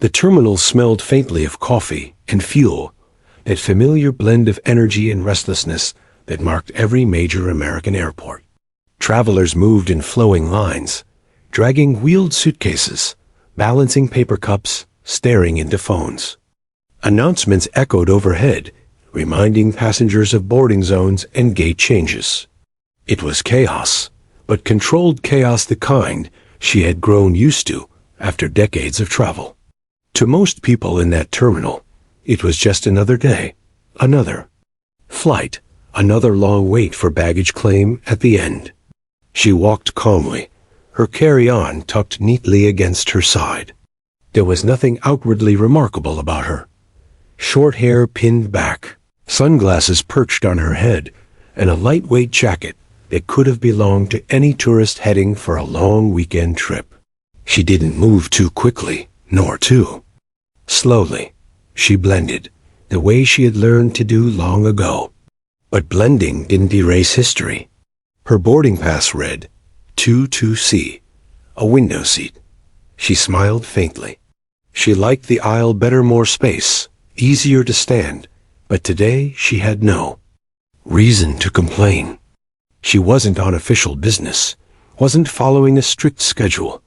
The terminal smelled faintly of coffee and fuel, that familiar blend of energy and restlessness that marked every major American airport. Travelers moved in flowing lines, dragging wheeled suitcases, balancing paper cups, staring into phones. Announcements echoed overhead, reminding passengers of boarding zones and gate changes. It was chaos, but controlled chaos, the kind she had grown used to after decades of travel. To most people in that terminal, it was just another day, another flight, another long wait for baggage claim at the end. She walked calmly, her carry-on tucked neatly against her side. There was nothing outwardly remarkable about her. Short hair pinned back, sunglasses perched on her head, and a lightweight jacket that could have belonged to any tourist heading for a long weekend trip. She didn't move too quickly, nor too slowly. She blended, the way she had learned to do long ago. But blending didn't erase history. Her boarding pass read, 22C, a window seat. She smiled faintly. She liked the aisle better, more space, easier to stand, but today she had no reason to complain. She wasn't on official business, wasn't following a strict schedule,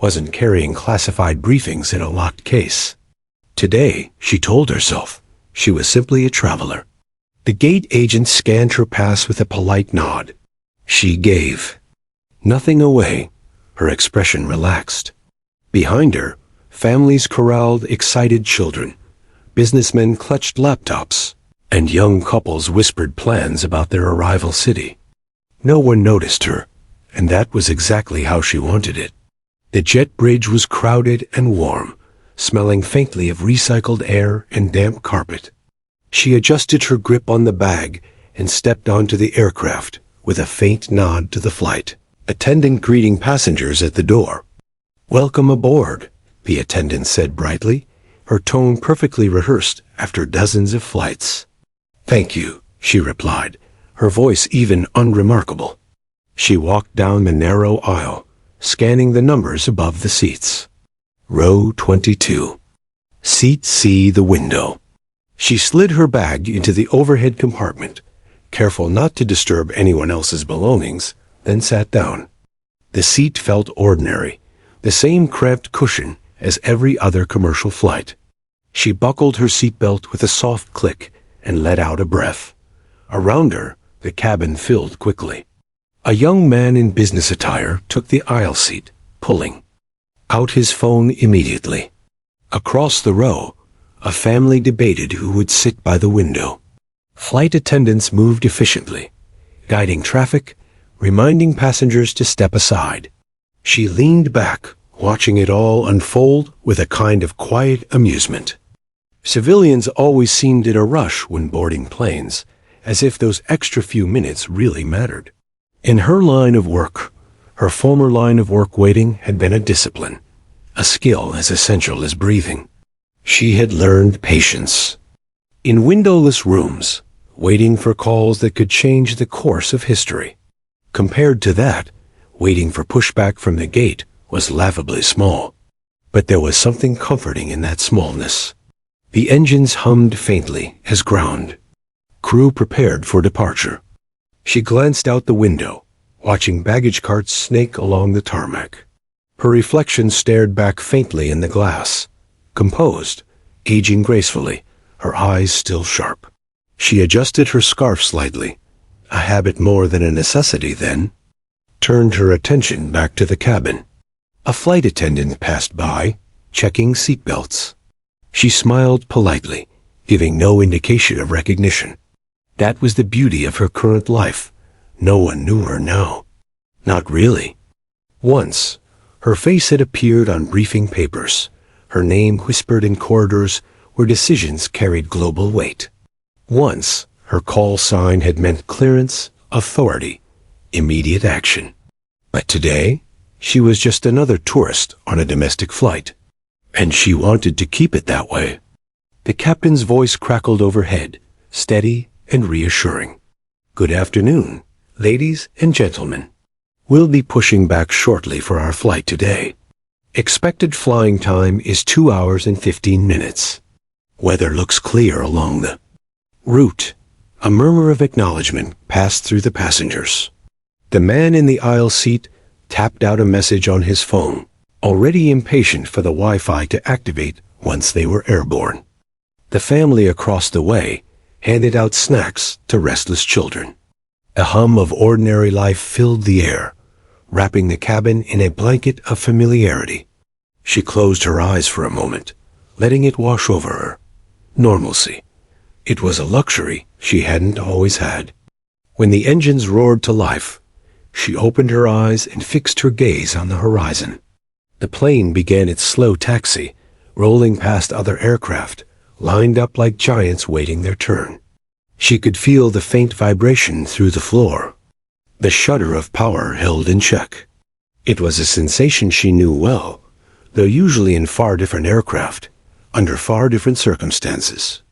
wasn't carrying classified briefings in a locked case. Today, she told herself, she was simply a traveler. The gate agent scanned her pass with a polite nod. She gave nothing away. Her expression relaxed. Behind her, families corralled excited children. Businessmen clutched laptops, and young couples whispered plans about their arrival city. No one noticed her, and that was exactly how she wanted it. The jet bridge was crowded and warm, smelling faintly of recycled air and damp carpet. She adjusted her grip on the bag and stepped onto the aircraft with a faint nod to the flight attendant greeting passengers at the door. "Welcome aboard," the attendant said brightly, her tone perfectly rehearsed after dozens of flights. "Thank you," she replied, her voice even unremarkable. She walked down the narrow aisle, scanning the numbers above the seats. Row 22. Seat C, the window. She slid her bag into the overhead compartment, careful not to disturb anyone else's belongings, then sat down. The seat felt ordinary, the same cramped cushion as every other commercial flight. She buckled her seatbelt with a soft click and let out a breath. Around her, the cabin filled quickly. A young man in business attire took the aisle seat, pulling out his phone immediately. Across the row, a family debated who would sit by the window. Flight attendants moved efficiently, guiding traffic, reminding passengers to step aside. She leaned back, watching it all unfold with a kind of quiet amusement. Civilians always seemed in a rush when boarding planes, as if those extra few minutes really mattered. In her line of work, her former line of work, waiting had been a discipline, a skill as essential as breathing. She had learned patience. In windowless rooms, waiting for calls that could change the course of history. Compared to that, waiting for pushback from the gate was laughably small. But there was something comforting in that smallness. The engines hummed faintly as ground. Crew prepared for departure. She glanced out the window, watching baggage carts snake along the tarmac. Her reflection stared back faintly in the glass, composed, aging gracefully, her eyes still sharp. She adjusted her scarf slightly, a habit more than a necessity then, turned her attention back to the cabin. A flight attendant passed by, checking seatbelts. She smiled politely, giving no indication of recognition. That was the beauty of her current life. No one knew her now. Not really. Once, her face had appeared on briefing papers, her name whispered in corridors where decisions carried global weight. Once, her call sign had meant clearance, authority, immediate action. But today, she was just another tourist on a domestic flight, and she wanted to keep it that way. The captain's voice crackled overhead, steady and reassuring. "Good afternoon, ladies and gentlemen. We'll be pushing back shortly for our flight today. Expected flying time is 2 hours and 15 minutes. Weather looks clear along the route. A murmur of acknowledgement passed through the passengers. The man in the aisle seat tapped out a message on his phone, already impatient for the Wi-Fi to activate once they were airborne. The family across the way handed out snacks to restless children. A hum of ordinary life filled the air, wrapping the cabin in a blanket of familiarity. She closed her eyes for a moment, letting it wash over her. Normalcy. It was a luxury she hadn't always had. When the engines roared to life, she opened her eyes and fixed her gaze on the horizon. The plane began its slow taxi, rolling past other aircraft, lined up like giants waiting their turn. She could feel the faint vibration through the floor, the shudder of power held in check. It was a sensation she knew well, though usually in far different aircraft, under far different circumstances.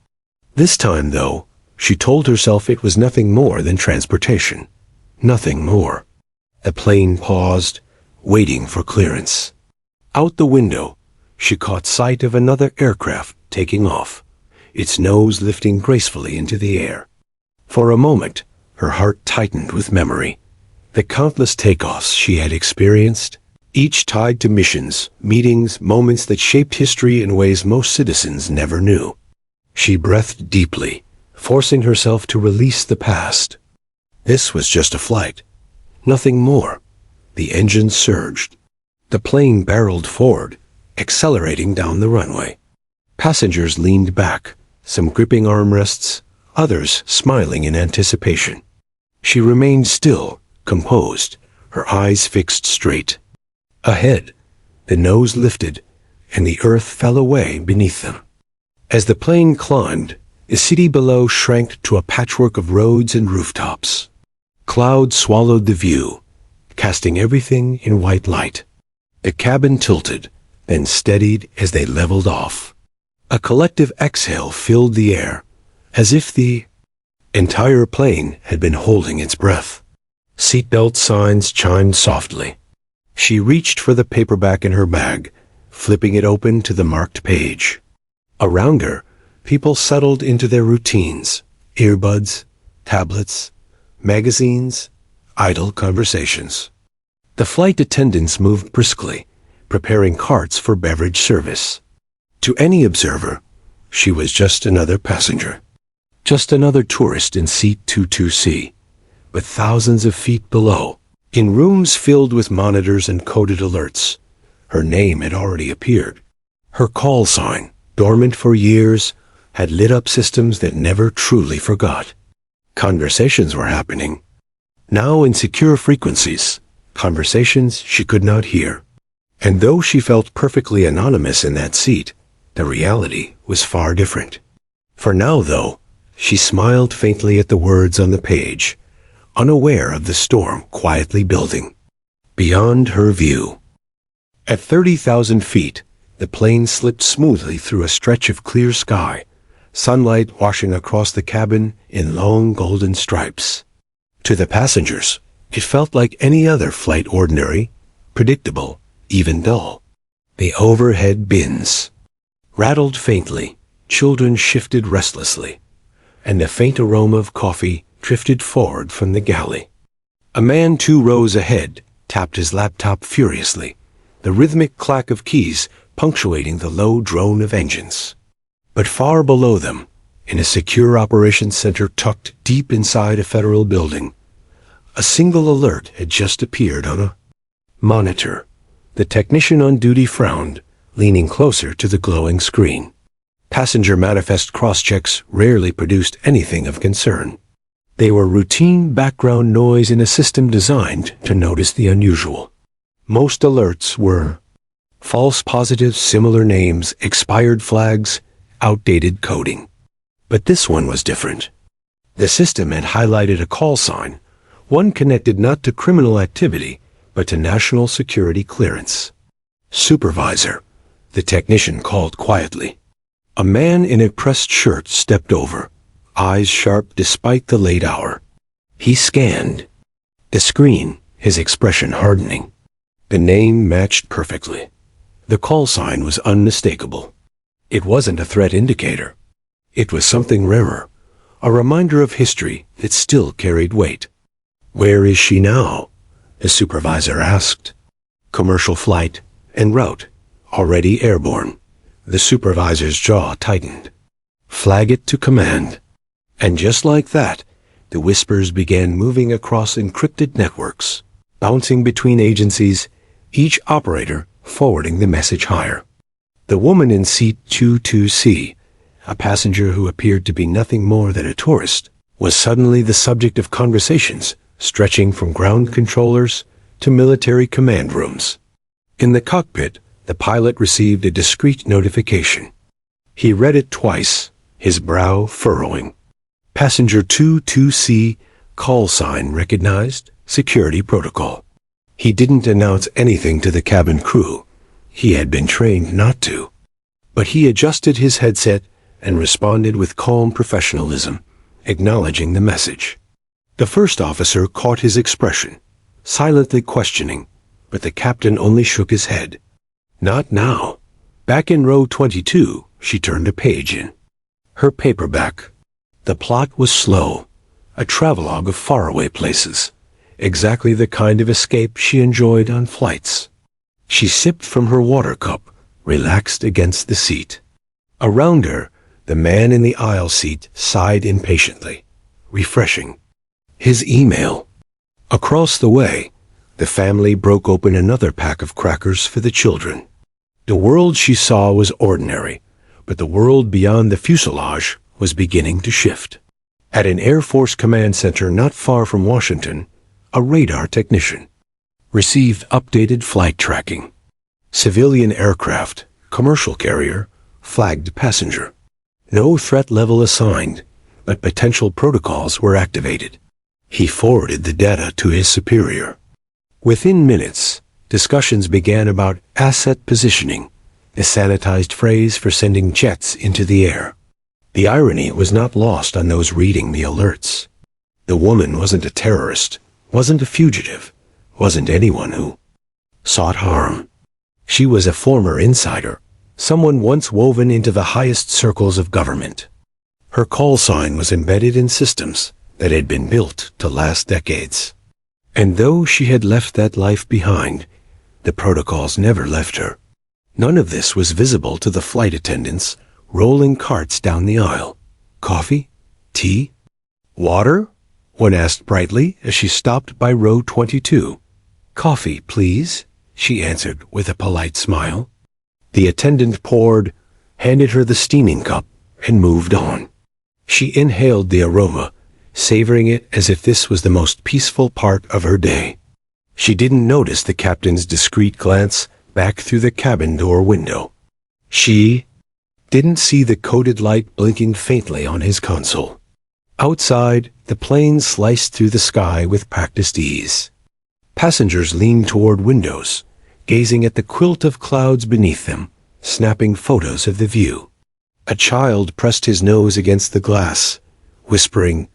This time, though, she told herself it was nothing more than transportation. Nothing more. The plane paused, waiting for clearance. Out the window, she caught sight of another aircraft taking off, its nose lifting gracefully into the air. For a moment, her heart tightened with memory. The countless takeoffs she had experienced, each tied to missions, meetings, moments that shaped history in ways most citizens never knew. She breathed deeply, forcing herself to release the past. This was just a flight. Nothing more. The engine surged. The plane barreled forward, accelerating down the runway. Passengers leaned back, some gripping armrests, others smiling in anticipation. She remained still, composed, her eyes fixed straight. Ahead, the nose lifted, and the earth fell away beneath them. As the plane climbed, the city below shrank to a patchwork of roads and rooftops. Clouds swallowed the view, casting everything in white light. The cabin tilted, then steadied as they leveled off. A collective exhale filled the air, as if the entire plane had been holding its breath. Seatbelt signs chimed softly. She reached for the paperback in her bag, flipping it open to the marked page. Around her, people settled into their routines, earbuds, tablets, magazines, idle conversations. The flight attendants moved briskly, preparing carts for beverage service. To any observer, she was just another passenger, just another tourist in seat 22C, but thousands of feet below, in rooms filled with monitors and coded alerts, her name had already appeared. Her call sign, dormant for years, had lit up systems that never truly forgot. Conversations were happening, now in secure frequencies, conversations she could not hear. And though she felt perfectly anonymous in that seat, the reality was far different. For now, though, she smiled faintly at the words on the page, unaware of the storm quietly building. Beyond her view. At 30,000 feet, the plane slipped smoothly through a stretch of clear sky, sunlight washing across the cabin in long golden stripes. To the passengers, it felt like any other flight, ordinary, predictable, even dull. The overhead bins rattled faintly, children shifted restlessly, and a faint aroma of coffee drifted forward from the galley. A man 2 rows ahead tapped his laptop furiously, the rhythmic clack of keys punctuating the low drone of engines. But far below them, in a secure operations center tucked deep inside a federal building, a single alert had just appeared on a monitor. The technician on duty frowned, leaning closer to the glowing screen. Passenger manifest cross-checks rarely produced anything of concern. They were routine background noise in a system designed to notice the unusual. Most alerts were false positives, similar names, expired flags, outdated coding. But this one was different. The system had highlighted a call sign, one connected not to criminal activity, but to national security clearance. Supervisor, the technician called quietly. A man in a pressed shirt stepped over, eyes sharp despite the late hour. He scanned the screen, his expression hardening. The name matched perfectly. The call sign was unmistakable. It wasn't a threat indicator. It was something rarer, a reminder of history that still carried weight. "Where is she now?" the supervisor asked. "Commercial flight en route, already airborne." The supervisor's jaw tightened. "Flag it to command." And just like that, the whispers began moving across encrypted networks, bouncing between agencies, each operator forwarding the message higher. The woman in seat 22C, a passenger who appeared to be nothing more than a tourist, was suddenly the subject of conversations stretching from ground controllers to military command rooms. In the cockpit, the pilot received a discreet notification. He read it twice, his brow furrowing. "Passenger 22C, call sign recognized, security protocol." He didn't announce anything to the cabin crew. He had been trained not to. But he adjusted his headset and responded with calm professionalism, acknowledging the message. The first officer caught his expression, silently questioning, but the captain only shook his head. "Not now." Back in row 22, she turned a page in her paperback. The plot was slow, a travelogue of faraway places, exactly the kind of escape she enjoyed on flights. She sipped from her water cup, relaxed against the seat. Around her, the man in the aisle seat sighed impatiently. Refreshing. His email. Across the way, the family broke open another pack of crackers for the children. The world she saw was ordinary, but the world beyond the fuselage was beginning to shift. At an Air Force command center not far from Washington, a radar technician received updated flight tracking. Civilian aircraft, commercial carrier, flagged passenger. No threat level assigned, but potential protocols were activated. He forwarded the data to his superior. Within minutes, discussions began about asset positioning, a sanitized phrase for sending jets into the air. The irony was not lost on those reading the alerts. The woman wasn't a terrorist, wasn't a fugitive, wasn't anyone who sought harm. She was a former insider, someone once woven into the highest circles of government. Her call sign was embedded in systems that had been built to last decades. And though she had left that life behind, the protocols never left her. None of this was visible to the flight attendants rolling carts down the aisle. "Coffee? Tea? Water?" one asked brightly as she stopped by row 22. "Coffee, please," she answered with a polite smile. The attendant poured, handed her the steaming cup, and moved on. She inhaled the aroma, savoring it as if this was the most peaceful part of her day. She didn't notice the captain's discreet glance back through the cabin door window. She didn't see the coded light blinking faintly on his console. Outside, the plane sliced through the sky with practiced ease. Passengers leaned toward windows, gazing at the quilt of clouds beneath them, snapping photos of the view. A child pressed his nose against the glass, whispering,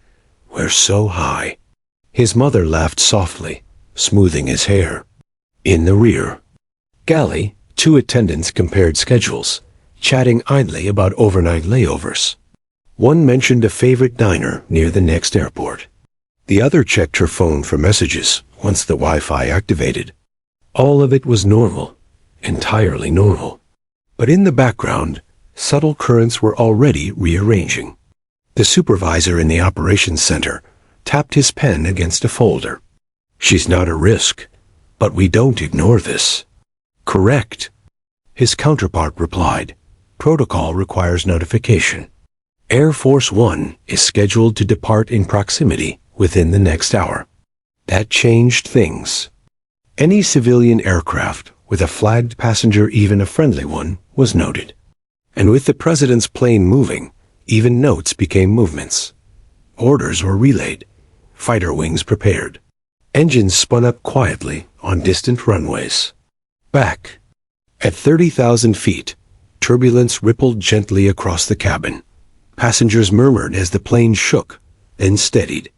"We're so high." His mother laughed softly, smoothing his hair. In the rear galley, two attendants compared schedules, chatting idly about overnight layovers. One mentioned a favorite diner near the next airport. The other checked her phone for messages once the Wi-Fi activated. All of it was normal, entirely normal. But in the background, subtle currents were already rearranging. The supervisor in the operations center tapped his pen against a folder. "She's not a risk, but we don't ignore this." "Correct." His counterpart replied, "Protocol requires notification. Air Force One is scheduled to depart in proximity within the next hour." That changed things. Any civilian aircraft with a flagged passenger, even a friendly one, was noted. And with the president's plane moving, even notes became movements. Orders were relayed, fighter wings prepared. Engines spun up quietly on distant runways. Back. At 30,000 feet, turbulence rippled gently across the cabin. Passengers murmured as the plane shook, then steadied.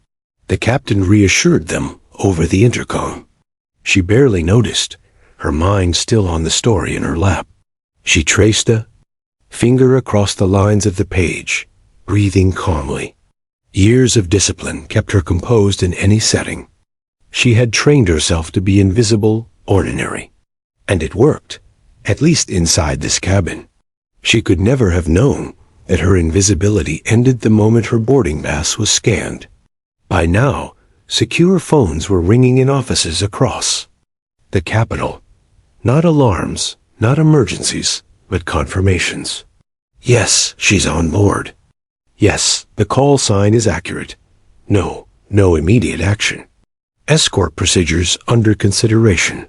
The captain reassured them over the intercom. She barely noticed, her mind still on the story in her lap. She traced a finger across the lines of the page, breathing calmly. Years of discipline kept her composed in any setting. She had trained herself to be invisible, ordinary. And it worked, at least inside this cabin. She could never have known that her invisibility ended the moment her boarding pass was scanned. By now, secure phones were ringing in offices across the capital. Not alarms, not emergencies, but confirmations. Yes, she's on board. Yes, the call sign is accurate. No immediate action. Escort procedures under consideration.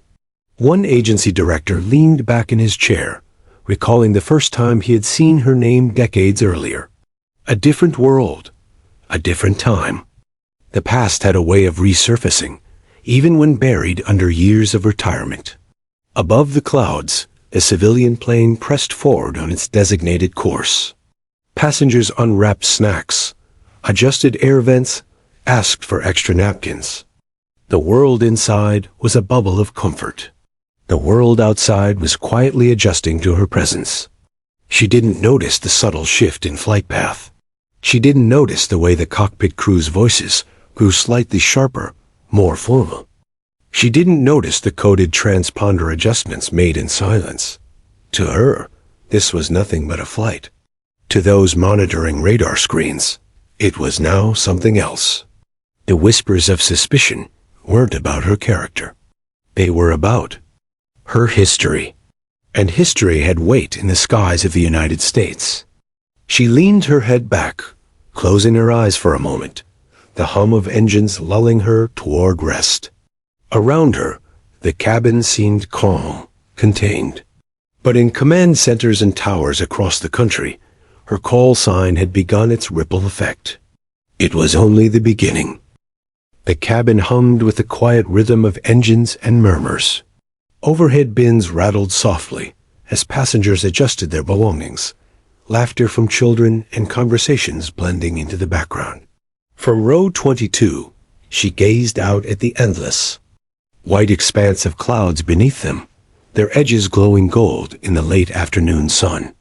One agency director leaned back in his chair, recalling the first time he had seen her name decades earlier. A different world, a different time. The past had a way of resurfacing, even when buried under years of retirement. Above the clouds, a civilian plane pressed forward on its designated course. Passengers unwrapped snacks, adjusted air vents, asked for extra napkins. The world inside was a bubble of comfort. The world outside was quietly adjusting to her presence. She didn't notice the subtle shift in flight path. She didn't notice the way the cockpit crew's voices grew slightly sharper, more formal. She didn't notice the coded transponder adjustments made in silence. To her, this was nothing but a flight. To those monitoring radar screens, it was now something else. The whispers of suspicion weren't about her character. They were about her history. And history had weight in the skies of the United States. She leaned her head back, closing her eyes for a moment, the hum of engines lulling her toward rest. Around her, the cabin seemed calm, contained. But in command centers and towers across the country, her call sign had begun its ripple effect. It was only the beginning. The cabin hummed with the quiet rhythm of engines and murmurs. Overhead bins rattled softly as passengers adjusted their belongings, laughter from children and conversations blending into the background. From row 22, she gazed out at the endless, white expanse of clouds beneath them, their edges glowing gold in the late afternoon sun.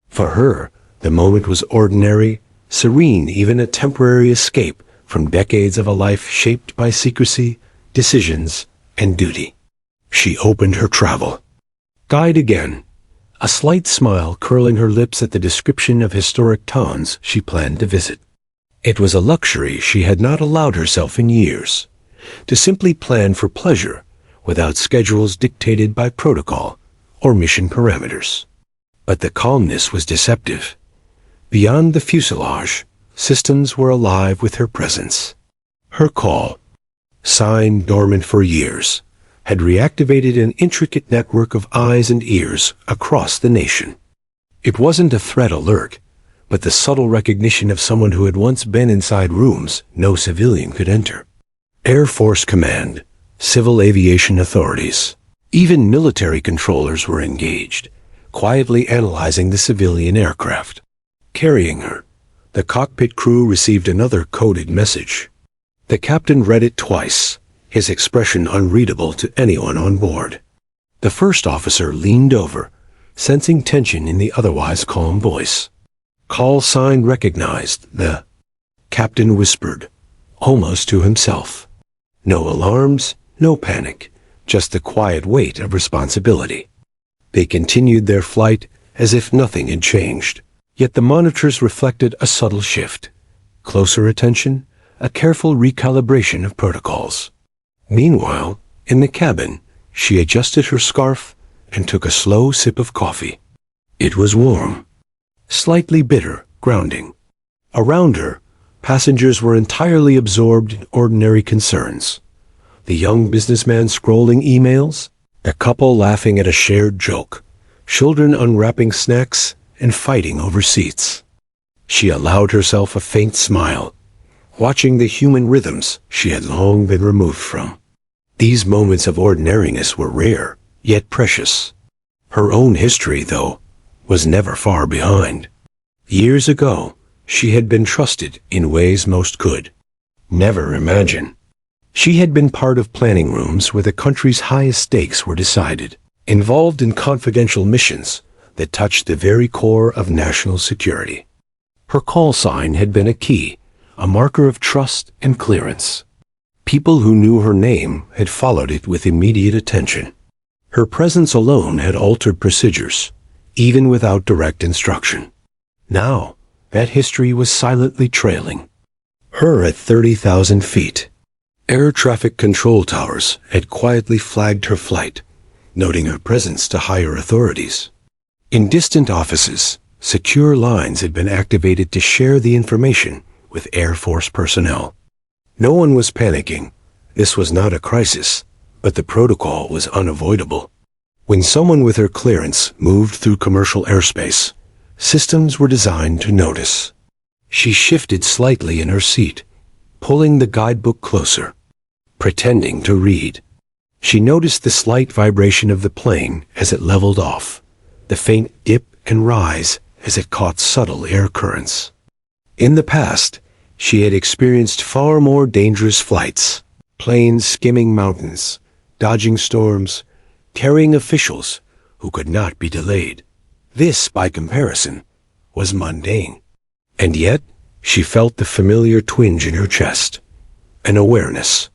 For her, the moment was ordinary, serene, even a temporary escape from decades of a life shaped by secrecy, decisions, and duty. She opened her travel guide again, a slight smile curling her lips at the description of historic towns she planned to visit. It was a luxury she had not allowed herself in years, to simply plan for pleasure without schedules dictated by protocol or mission parameters. But the calmness was deceptive. Beyond the fuselage, systems were alive with her presence. Her call, sign dormant for years, had reactivated an intricate network of eyes and ears across the nation. It wasn't a threat alert, but the subtle recognition of someone who had once been inside rooms no civilian could enter. Air Force Command, civil aviation authorities, even military controllers were engaged, quietly analyzing the civilian aircraft. Carrying her, the cockpit crew received another coded message. The captain read it twice, his expression unreadable to anyone on board. The first officer leaned over, sensing tension in the otherwise calm voice. Call sign recognized, the captain whispered, almost to himself. No alarms, no panic, just the quiet weight of responsibility. They continued their flight as if nothing had changed, yet the monitors reflected a subtle shift. Closer attention, a careful recalibration of protocols. Meanwhile, in the cabin, she adjusted her scarf and took a slow sip of coffee. It was warm, slightly bitter, grounding. Around her, passengers were entirely absorbed in ordinary concerns. The young businessman scrolling emails, a couple laughing at a shared joke, children unwrapping snacks and fighting over seats. She allowed herself a faint smile, watching the human rhythms she had long been removed from. These moments of ordinariness were rare, yet precious. Her own history, though, was never far behind. Years ago, she had been trusted in ways most could never imagine. She had been part of planning rooms where the country's highest stakes were decided, involved in confidential missions that touched the very core of national security. Her call sign had been a key, a marker of trust and clearance. People who knew her name had followed it with immediate attention. Her presence alone had altered procedures, even without direct instruction. Now, that history was silently trailing. Her at 30,000 feet. Air traffic control towers had quietly flagged her flight, noting her presence to higher authorities. In distant offices, secure lines had been activated to share the information with Air Force personnel. No one was panicking. This was not a crisis, but the protocol was unavoidable. When someone with her clearance moved through commercial airspace, systems were designed to notice. She shifted slightly in her seat, pulling the guidebook closer, pretending to read. She noticed the slight vibration of the plane as it leveled off, the faint dip and rise as it caught subtle air currents. In the past, she had experienced far more dangerous flights, planes skimming mountains, dodging storms, carrying officials who could not be delayed. This, by comparison, was mundane. And yet, she felt the familiar twinge in her chest, an awareness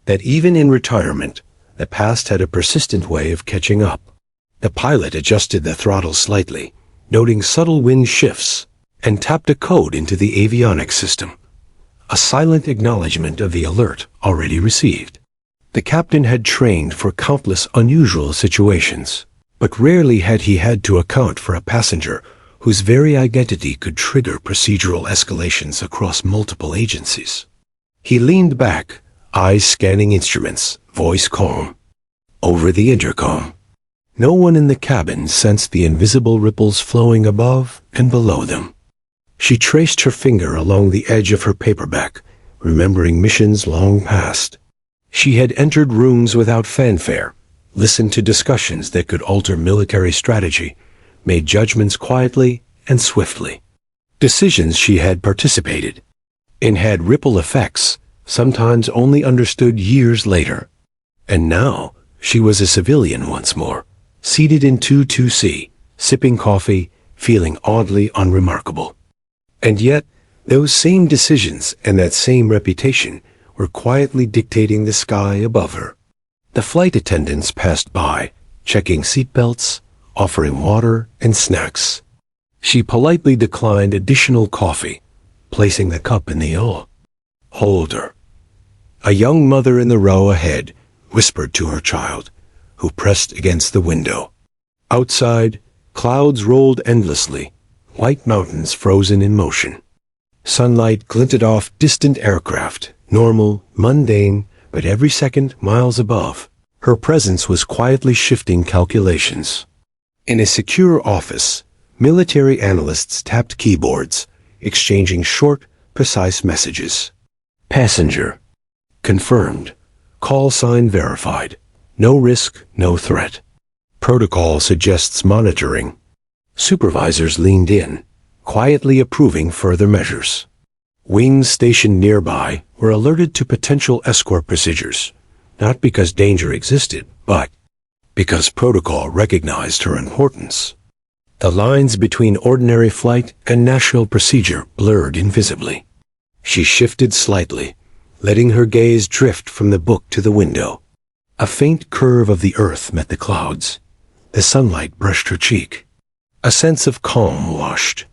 that even in retirement, the past had a persistent way of catching up. The pilot adjusted the throttle slightly, noting subtle wind shifts, and tapped a code into the avionics system, a silent acknowledgement of the alert already received. The captain had trained for countless unusual situations, but rarely had he had to account for a passenger whose very identity could trigger procedural escalations across multiple agencies. He leaned back, eyes scanning instruments, voice calm. Over the intercom, no one in the cabin sensed the invisible ripples flowing above and below them. She traced her finger along the edge of her paperback, remembering missions long past. She had entered rooms without fanfare, listened to discussions that could alter military strategy, made judgments quietly and swiftly. Decisions she had participated in had ripple effects, sometimes only understood years later. And now, she was a civilian once more, seated in 22C, sipping coffee, feeling oddly unremarkable. And yet, those same decisions and that same reputation were quietly dictating the sky above her. The flight attendants passed by, checking seatbelts, offering water and snacks. She politely declined additional coffee, placing the cup in the holder. A young mother in the row ahead whispered to her child, who pressed against the window. Outside, clouds rolled endlessly, white mountains frozen in motion. Sunlight glinted off distant aircraft, normal, mundane, but every second miles above. Her presence was quietly shifting calculations. In a secure office, military analysts tapped keyboards, exchanging short, precise messages. Passenger. Confirmed. Call sign verified. No risk, no threat. Protocol suggests monitoring. Supervisors leaned in, quietly approving further measures. Wings stationed nearby were alerted to potential escort procedures, not because danger existed, but because protocol recognized her importance. The lines between ordinary flight and national procedure blurred invisibly. She shifted slightly, letting her gaze drift from the book to the window. A faint curve of the earth met the clouds. The sunlight brushed her cheek. A sense of calm washed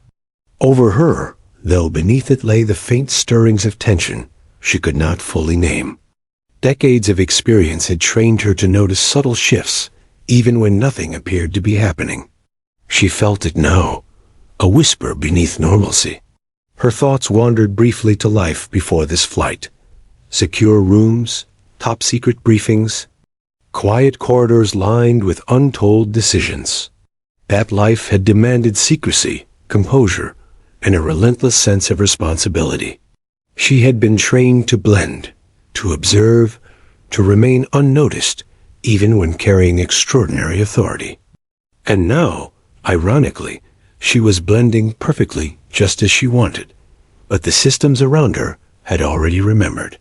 over her, though beneath it lay the faint stirrings of tension she could not fully name. Decades of experience had trained her to notice subtle shifts, even when nothing appeared to be happening. She felt it now, a whisper beneath normalcy. Her thoughts wandered briefly to life before this flight. Secure rooms, top-secret briefings, quiet corridors lined with untold decisions. That life had demanded secrecy, composure, and a relentless sense of responsibility. She had been trained to blend, to observe, to remain unnoticed, even when carrying extraordinary authority. And now, ironically, she was blending perfectly just as she wanted, but the systems around her had already remembered.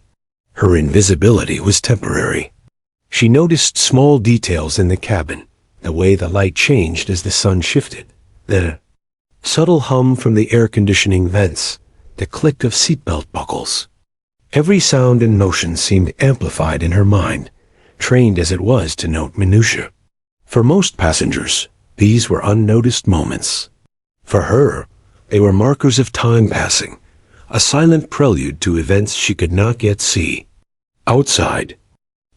Her invisibility was temporary. She noticed small details in the cabin, the way the light changed as the sun shifted, the subtle hum from the air conditioning vents, the click of seatbelt buckles. Every sound and motion seemed amplified in her mind, trained as it was to note minutiae. For most passengers, these were unnoticed moments. For her, they were markers of time passing, a silent prelude to events she could not yet see. Outside,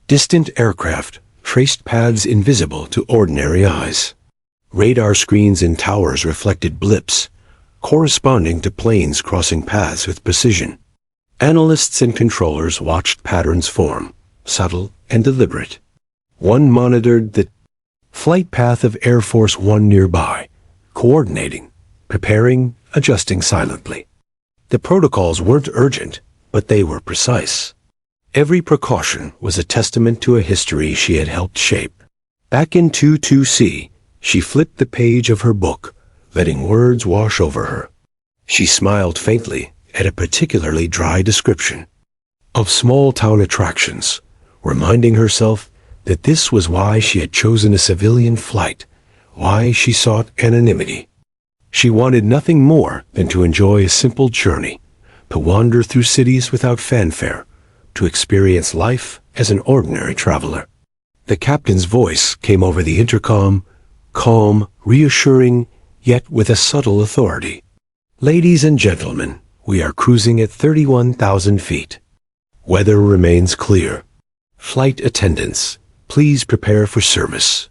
distant aircraft traced paths invisible to ordinary eyes. Radar screens in towers reflected blips, corresponding to planes crossing paths with precision. Analysts and controllers watched patterns form, subtle and deliberate. One monitored the flight path of Air Force One nearby, coordinating, preparing, adjusting silently. The protocols weren't urgent, but they were precise. Every precaution was a testament to a history she had helped shape. Back in 22C, she flipped the page of her book, letting words wash over her. She smiled faintly at a particularly dry description of small-town attractions, reminding herself that this was why she had chosen a civilian flight, why she sought anonymity. She wanted nothing more than to enjoy a simple journey, to wander through cities without fanfare, to experience life as an ordinary traveler. The captain's voice came over the intercom, calm, reassuring, yet with a subtle authority. "Ladies and gentlemen, we are cruising at 31,000 feet. Weather remains clear. Flight attendants, please prepare for service."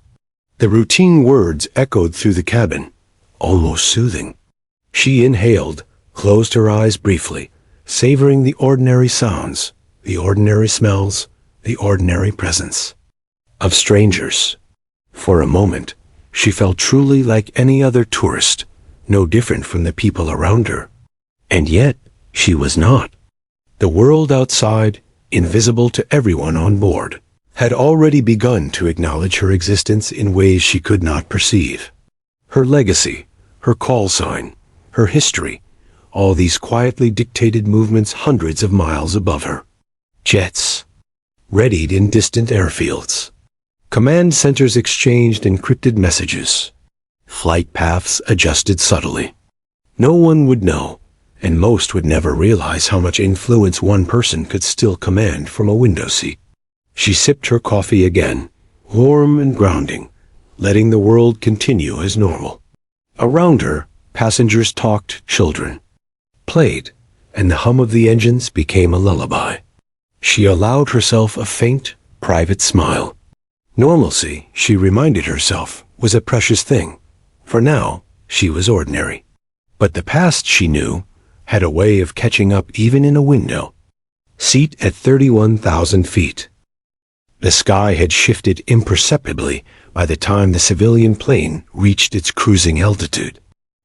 The routine words echoed through the cabin, almost soothing. She inhaled, closed her eyes briefly, savoring the ordinary sounds, the ordinary smells, the ordinary presence of strangers. For a moment, she felt truly like any other tourist, no different from the people around her. And yet, she was not. The world outside, invisible to everyone on board, had already begun to acknowledge her existence in ways she could not perceive. Her legacy, her call sign, her history, all these quietly dictated movements hundreds of miles above her. Jets readied in distant airfields. Command centers exchanged encrypted messages. Flight paths adjusted subtly. No one would know, and most would never realize how much influence one person could still command from a window seat. She sipped her coffee again, warm and grounding, letting the world continue as normal. Around her, passengers talked, children played, and the hum of the engines became a lullaby. She allowed herself a faint, private smile. Normalcy, she reminded herself, was a precious thing. For now, she was ordinary. But the past, she knew, had a way of catching up even in a window. Seat at 31,000 feet. The sky had shifted imperceptibly by the time the civilian plane reached its cruising altitude.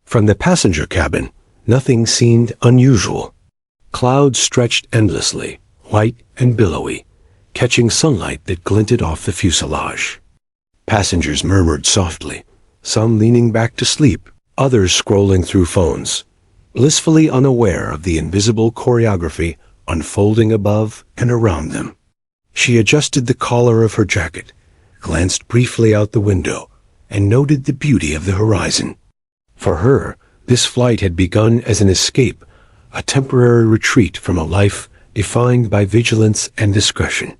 From the passenger cabin, nothing seemed unusual. Clouds stretched endlessly, white and billowy, catching sunlight that glinted off the fuselage. Passengers murmured softly, some leaning back to sleep, others scrolling through phones, blissfully unaware of the invisible choreography unfolding above and around them. She adjusted the collar of her jacket, glanced briefly out the window, and noted the beauty of the horizon. For her, this flight had begun as an escape, a temporary retreat from a life defined by vigilance and discretion.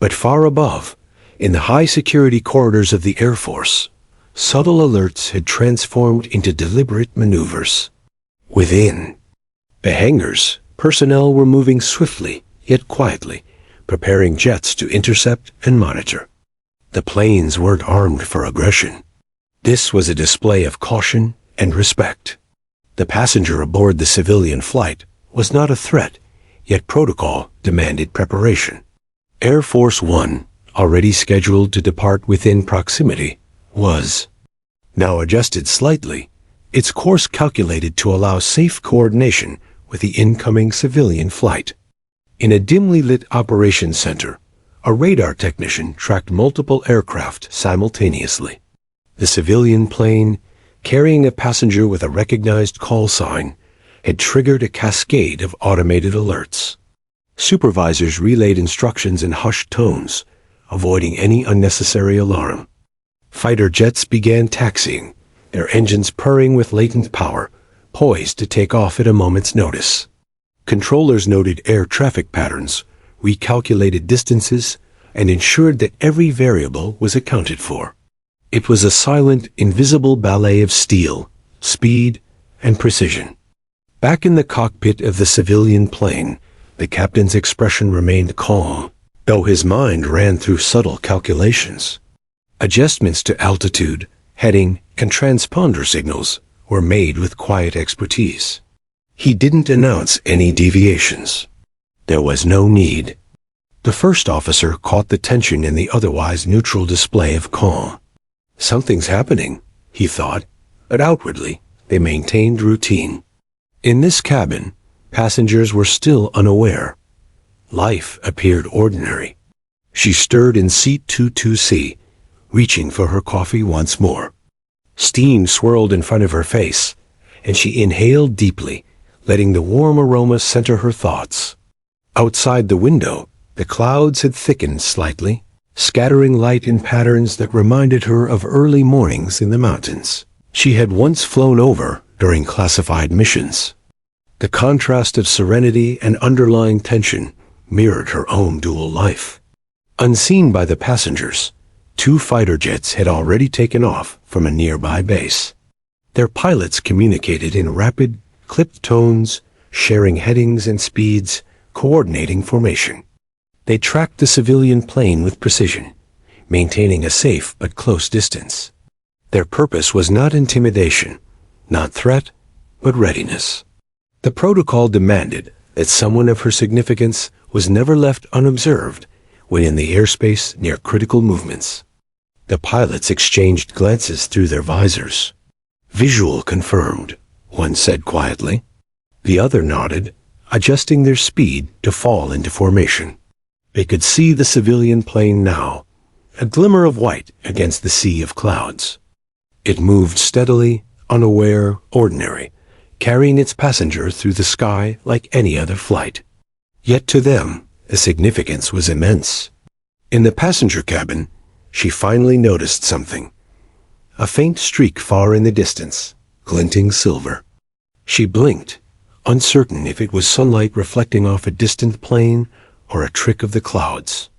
But far above, in the high-security corridors of the Air Force, subtle alerts had transformed into deliberate maneuvers. Within the hangars, personnel were moving swiftly, yet quietly, preparing jets to intercept and monitor. The planes weren't armed for aggression. This was a display of caution and respect. The passenger aboard the civilian flight was not a threat, yet protocol demanded preparation. Air Force One, already scheduled to depart within proximity, was now adjusted slightly, its course calculated to allow safe coordination with the incoming civilian flight. In a dimly lit operations center, a radar technician tracked multiple aircraft simultaneously. The civilian plane, carrying a passenger with a recognized call sign, had triggered a cascade of automated alerts. Supervisors relayed instructions in hushed tones, avoiding any unnecessary alarm. Fighter jets began taxiing, their engines purring with latent power, poised to take off at a moment's notice. Controllers noted air traffic patterns, recalculated distances, and ensured that every variable was accounted for. It was a silent, invisible ballet of steel, speed, and precision. Back in the cockpit of the civilian plane, the captain's expression remained calm, though his mind ran through subtle calculations. Adjustments to altitude, heading, and transponder signals were made with quiet expertise. He didn't announce any deviations. There was no need. The first officer caught the tension in the otherwise neutral display of calm. Something's happening, he thought, but outwardly they maintained routine. In this cabin, passengers were still unaware. Life appeared ordinary. She stirred in seat 22C, reaching for her coffee once more. Steam swirled in front of her face, and she inhaled deeply, letting the warm aroma center her thoughts. Outside the window, the clouds had thickened slightly, scattering light in patterns that reminded her of early mornings in the mountains she had once flown over during classified missions. The contrast of serenity and underlying tension mirrored her own dual life. Unseen by the passengers, 2 fighter jets had already taken off from a nearby base. Their pilots communicated in rapid, clipped tones, sharing headings and speeds, coordinating formation. They tracked the civilian plane with precision, maintaining a safe but close distance. Their purpose was not intimidation, not threat, but readiness. The protocol demanded that someone of her significance was never left unobserved when in the airspace near critical movements. The pilots exchanged glances through their visors. "Visual confirmed," one said quietly. The other nodded, adjusting their speed to fall into formation. They could see the civilian plane now, a glimmer of white against the sea of clouds. It moved steadily, unaware, ordinary, carrying its passenger through the sky like any other flight. Yet to them, the significance was immense. In the passenger cabin, she finally noticed something. A faint streak far in the distance, glinting silver. She blinked, uncertain if it was sunlight reflecting off a distant plane or a trick of the clouds.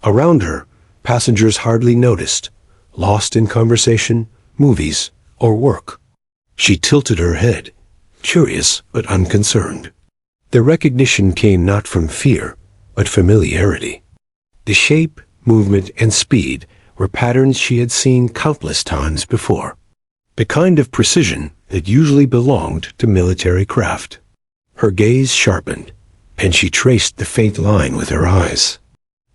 Around her, passengers hardly noticed, lost in conversation, movies, or work. She tilted her head, curious but unconcerned. The recognition came not from fear, but familiarity. The shape, movement, and speed were patterns she had seen countless times before. The kind of precision that usually belonged to military craft. Her gaze sharpened, and she traced the faint line with her eyes.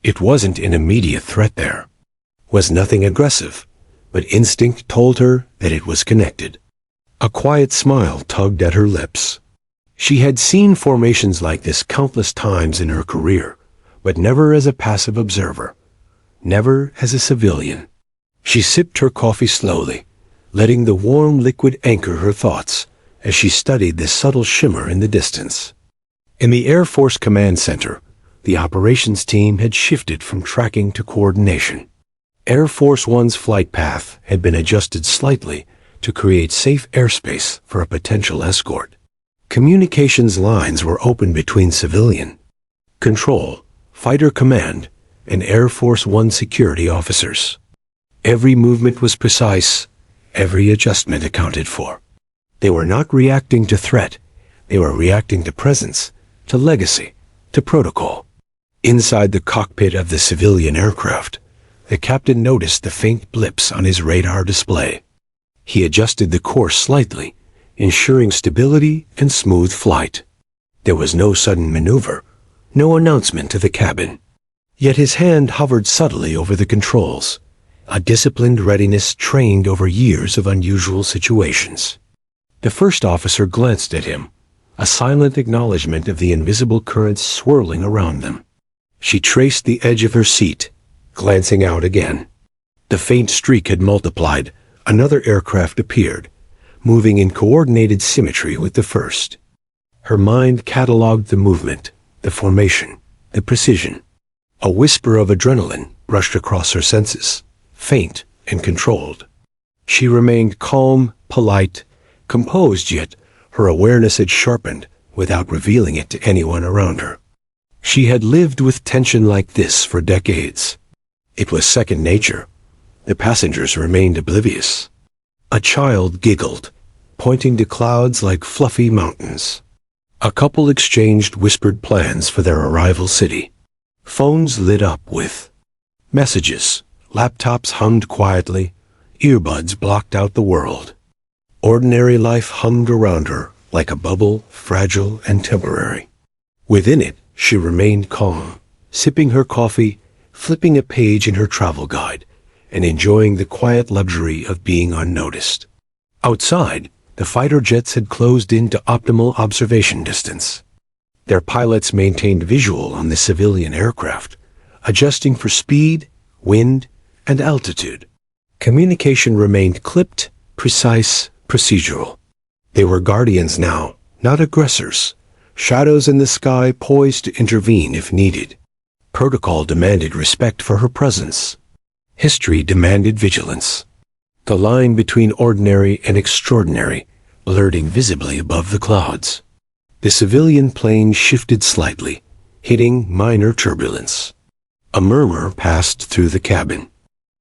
It wasn't an immediate threat there. Was nothing aggressive, but instinct told her that it was connected. A quiet smile tugged at her lips. She had seen formations like this countless times in her career, but never as a passive observer, never as a civilian. She sipped her coffee slowly, letting the warm liquid anchor her thoughts as she studied this subtle shimmer in the distance. In the Air Force Command Center, the operations team had shifted from tracking to coordination. Air Force One's flight path had been adjusted slightly to create safe airspace for a potential escort. Communications lines were open between civilian, control, fighter command, and Air Force One security officers. Every movement was precise, every adjustment accounted for. They were not reacting to threat, they were reacting to presence, to legacy, to protocol. Inside the cockpit of the civilian aircraft, the captain noticed the faint blips on his radar display. He adjusted the course slightly, ensuring stability and smooth flight. There was no sudden maneuver, no announcement to the cabin. Yet his hand hovered subtly over the controls, a disciplined readiness trained over years of unusual situations. The first officer glanced at him, a silent acknowledgement of the invisible currents swirling around them. She traced the edge of her seat, glancing out again. The faint streak had multiplied. Another aircraft appeared, moving in coordinated symmetry with the first. Her mind catalogued the movement, the formation, the precision. A whisper of adrenaline rushed across her senses, faint and controlled. She remained calm, polite, composed, yet her awareness had sharpened without revealing it to anyone around her. She had lived with tension like this for decades. It was second nature. The passengers remained oblivious. A child giggled, pointing to clouds like fluffy mountains. A couple exchanged whispered plans for their arrival city. Phones lit up with messages. Laptops hummed quietly. Earbuds blocked out the world. Ordinary life hummed around her like a bubble, fragile and temporary. Within it, she remained calm, sipping her coffee, flipping a page in her travel guide, and enjoying the quiet luxury of being unnoticed. Outside, the fighter jets had closed in to optimal observation distance. Their pilots maintained visual on the civilian aircraft, adjusting for speed, wind, and altitude. Communication remained clipped, precise, procedural. They were guardians now, not aggressors, shadows in the sky poised to intervene if needed. Protocol demanded respect for her presence. History demanded vigilance. The line between ordinary and extraordinary blurred invisibly above the clouds. The civilian plane shifted slightly, hitting minor turbulence. A murmur passed through the cabin.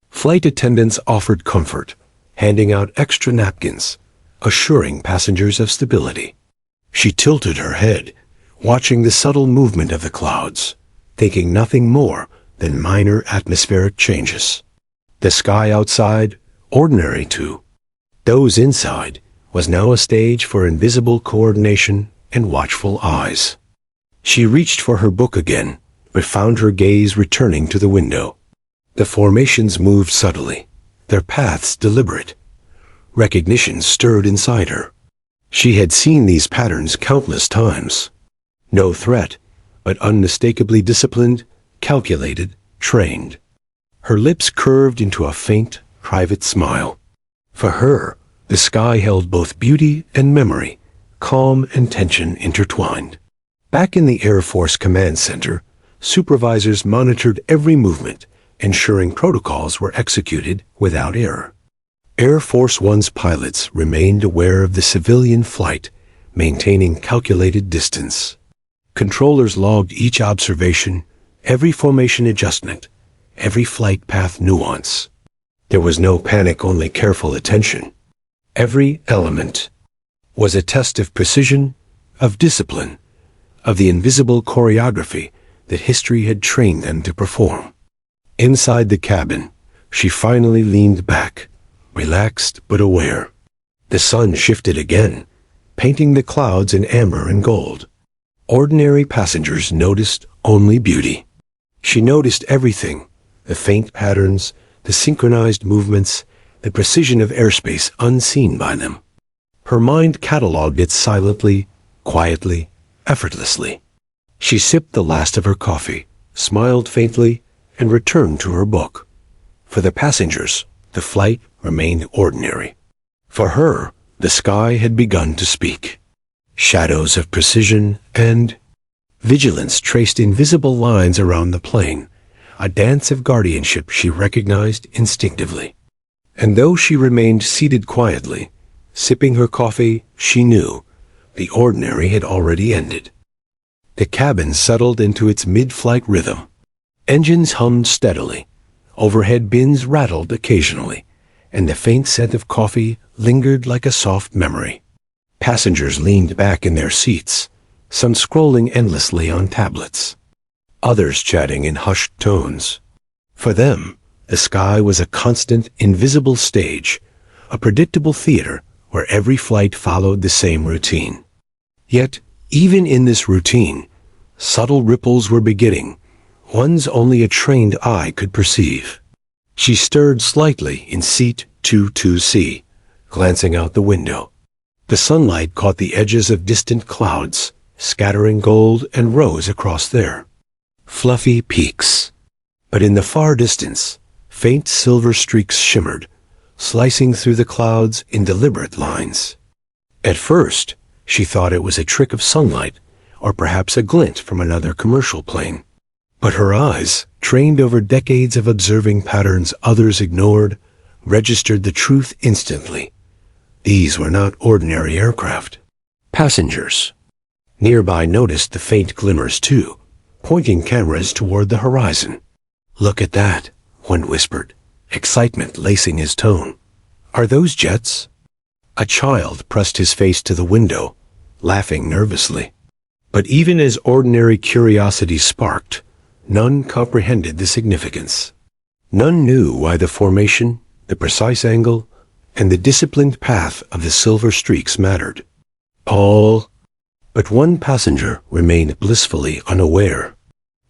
Flight attendants offered comfort, handing out extra napkins, assuring passengers of stability. She tilted her head, watching the subtle movement of the clouds, thinking nothing more than minor atmospheric changes. The sky outside, ordinary too. Those inside was now a stage for invisible coordination and watchful eyes. She reached for her book again, but found her gaze returning to the window. The formations moved subtly, their paths deliberate. Recognition stirred inside her. She had seen these patterns countless times. No threat, but unmistakably disciplined, calculated, trained. Her lips curved into a faint, private smile. For her, the sky held both beauty and memory, calm and tension intertwined. Back in the Air Force Command Center, supervisors monitored every movement, ensuring protocols were executed without error. Air Force One's pilots remained aware of the civilian flight, maintaining calculated distance. Controllers logged each observation, every formation adjustment, every flight path nuance. There was no panic, only careful attention. Every element was a test of precision, of discipline, of the invisible choreography that history had trained them to perform. Inside the cabin, she finally leaned back, relaxed but aware. The sun shifted again, painting the clouds in amber and gold. Ordinary passengers noticed only beauty. She noticed everything, the faint patterns, the synchronized movements, the precision of airspace unseen by them. Her mind cataloged it silently, quietly, effortlessly. She sipped the last of her coffee, smiled faintly, and returned to her book. For the passengers, the flight remained ordinary. For her, the sky had begun to speak. Shadows of precision and vigilance traced invisible lines around the plane, a dance of guardianship she recognized instinctively. And though she remained seated quietly, sipping her coffee, she knew the ordinary had already ended. The cabin settled into its mid-flight rhythm. Engines hummed steadily, overhead bins rattled occasionally, and the faint scent of coffee lingered like a soft memory. Passengers leaned back in their seats, some scrolling endlessly on tablets, others chatting in hushed tones. For them, the sky was a constant, invisible stage, a predictable theater where every flight followed the same routine. Yet, even in this routine, subtle ripples were beginning, ones only a trained eye could perceive. She stirred slightly in seat 22C, glancing out the window. The sunlight caught the edges of distant clouds, scattering gold and rose across their fluffy peaks. But in the far distance, faint silver streaks shimmered, slicing through the clouds in deliberate lines. At first, she thought it was a trick of sunlight, or perhaps a glint from another commercial plane. But her eyes, trained over decades of observing patterns others ignored, registered the truth instantly. These were not ordinary aircraft. Passengers. Nearby noticed the faint glimmers too, pointing cameras toward the horizon. "Look at that," one whispered, excitement lacing his tone. "Are those jets?" A child pressed his face to the window, laughing nervously. But even as ordinary curiosity sparked, none comprehended the significance. None knew why the formation, the precise angle, and the disciplined path of the silver streaks mattered. Paul. But one passenger remained blissfully unaware.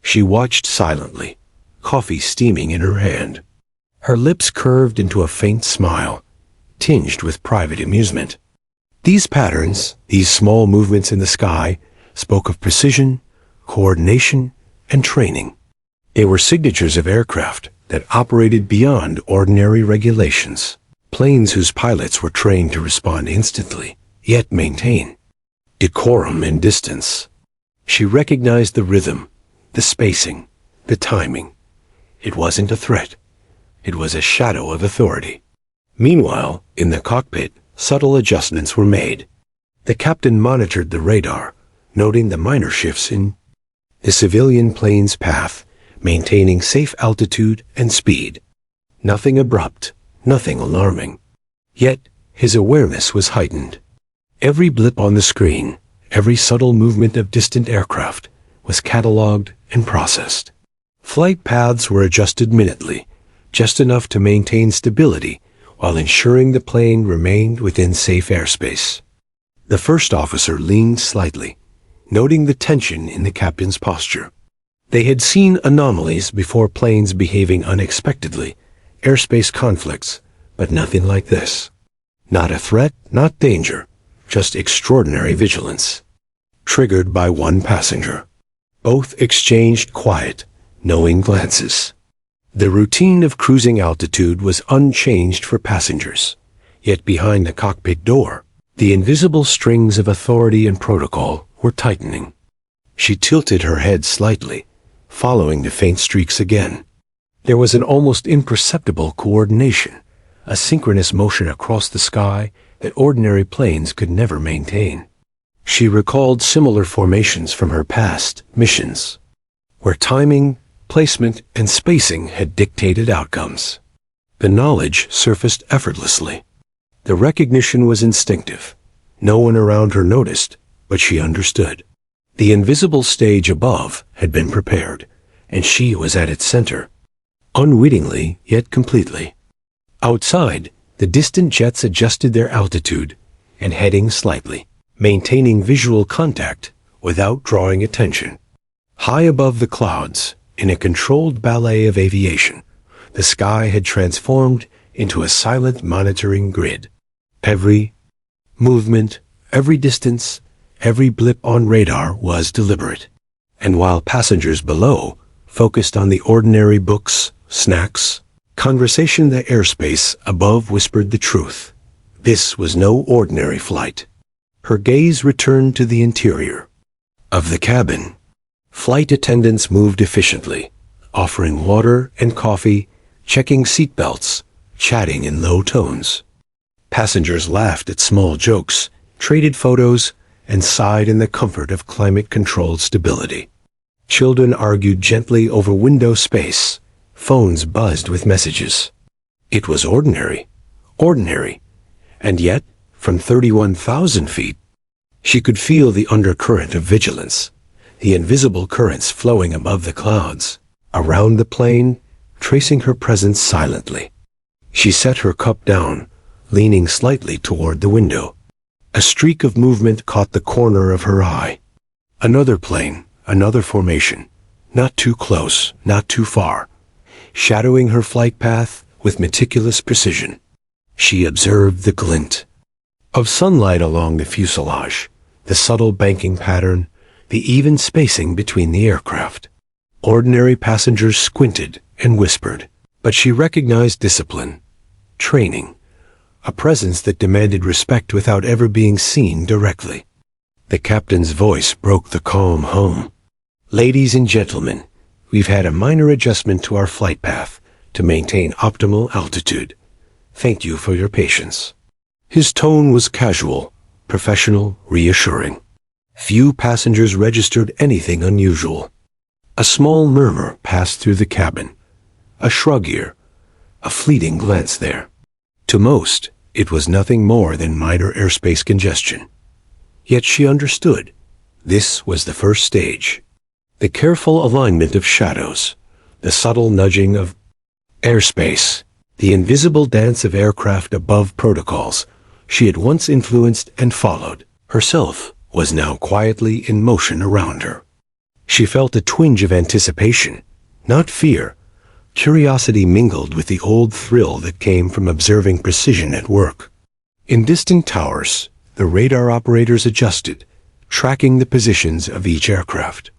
She watched silently, coffee steaming in her hand. Her lips curved into a faint smile, tinged with private amusement. These patterns, these small movements in the sky, spoke of precision, coordination, and training. They were signatures of aircraft that operated beyond ordinary regulations, planes whose pilots were trained to respond instantly, yet maintain decorum and distance. She recognized the rhythm, the spacing, the timing. It wasn't a threat. It was a shadow of authority. Meanwhile, in the cockpit, subtle adjustments were made. The captain monitored the radar, noting the minor shifts in the civilian plane's path, maintaining safe altitude and speed. Nothing abrupt, nothing alarming. Yet, his awareness was heightened. Every blip on the screen, every subtle movement of distant aircraft, was catalogued and processed. Flight paths were adjusted minutely, just enough to maintain stability while ensuring the plane remained within safe airspace. The first officer leaned slightly, noting the tension in the captain's posture. They had seen anomalies before, planes behaving unexpectedly, airspace conflicts, but nothing like this. Not a threat, not danger, just extraordinary vigilance. Triggered by one passenger. Both exchanged quiet, knowing glances. The routine of cruising altitude was unchanged for passengers, yet behind the cockpit door, the invisible strings of authority and protocol were tightening. She tilted her head slightly, following the faint streaks again. There was an almost imperceptible coordination, a synchronous motion across the sky that ordinary planes could never maintain. She recalled similar formations from her past missions, where timing, placement, and spacing had dictated outcomes. The knowledge surfaced effortlessly. The recognition was instinctive. No one around her noticed, but she understood. The invisible stage above had been prepared, and she was at its center. Unwittingly, yet completely. Outside, the distant jets adjusted their altitude and heading slightly, maintaining visual contact without drawing attention. High above the clouds, in a controlled ballet of aviation, the sky had transformed into a silent monitoring grid. Every movement, every distance, every blip on radar was deliberate. And while passengers below focused on the ordinary books, snacks, conversation, the airspace above whispered the truth. This was no ordinary flight. Her gaze returned to the interior of the cabin. Flight attendants moved efficiently, offering water and coffee, checking seatbelts, chatting in low tones. Passengers laughed at small jokes, traded photos, and sighed in the comfort of climate-controlled stability. Children argued gently over window space. Phones buzzed with messages. It was ordinary, and yet, from 31,000 feet, she could feel the undercurrent of vigilance, the invisible currents flowing above the clouds, around the plane, tracing her presence silently. She set her cup down, leaning slightly toward the window. A streak of movement caught the corner of her eye. Another plane, another formation, not too close, not too far, shadowing her flight path with meticulous precision. She observed the glint of sunlight along the fuselage, the subtle banking pattern, the even spacing between the aircraft. Ordinary passengers squinted and whispered, but she recognized discipline, training, a presence that demanded respect without ever being seen directly. The captain's voice broke the calm hum. "Ladies and gentlemen, We've had a minor adjustment to our flight path to maintain optimal altitude. Thank you for your patience." His tone was casual, professional, reassuring. Few passengers registered anything unusual. A small murmur passed through the cabin. A shrug here, a fleeting glance there. To most, it was nothing more than minor airspace congestion. Yet she understood. This was the first stage. The careful alignment of shadows, the subtle nudging of airspace, the invisible dance of aircraft above protocols she had once influenced and followed, herself was now quietly in motion around her. She felt a twinge of anticipation, not fear. Curiosity mingled with the old thrill that came from observing precision at work. In distant towers, the radar operators adjusted, tracking the positions of each aircraft.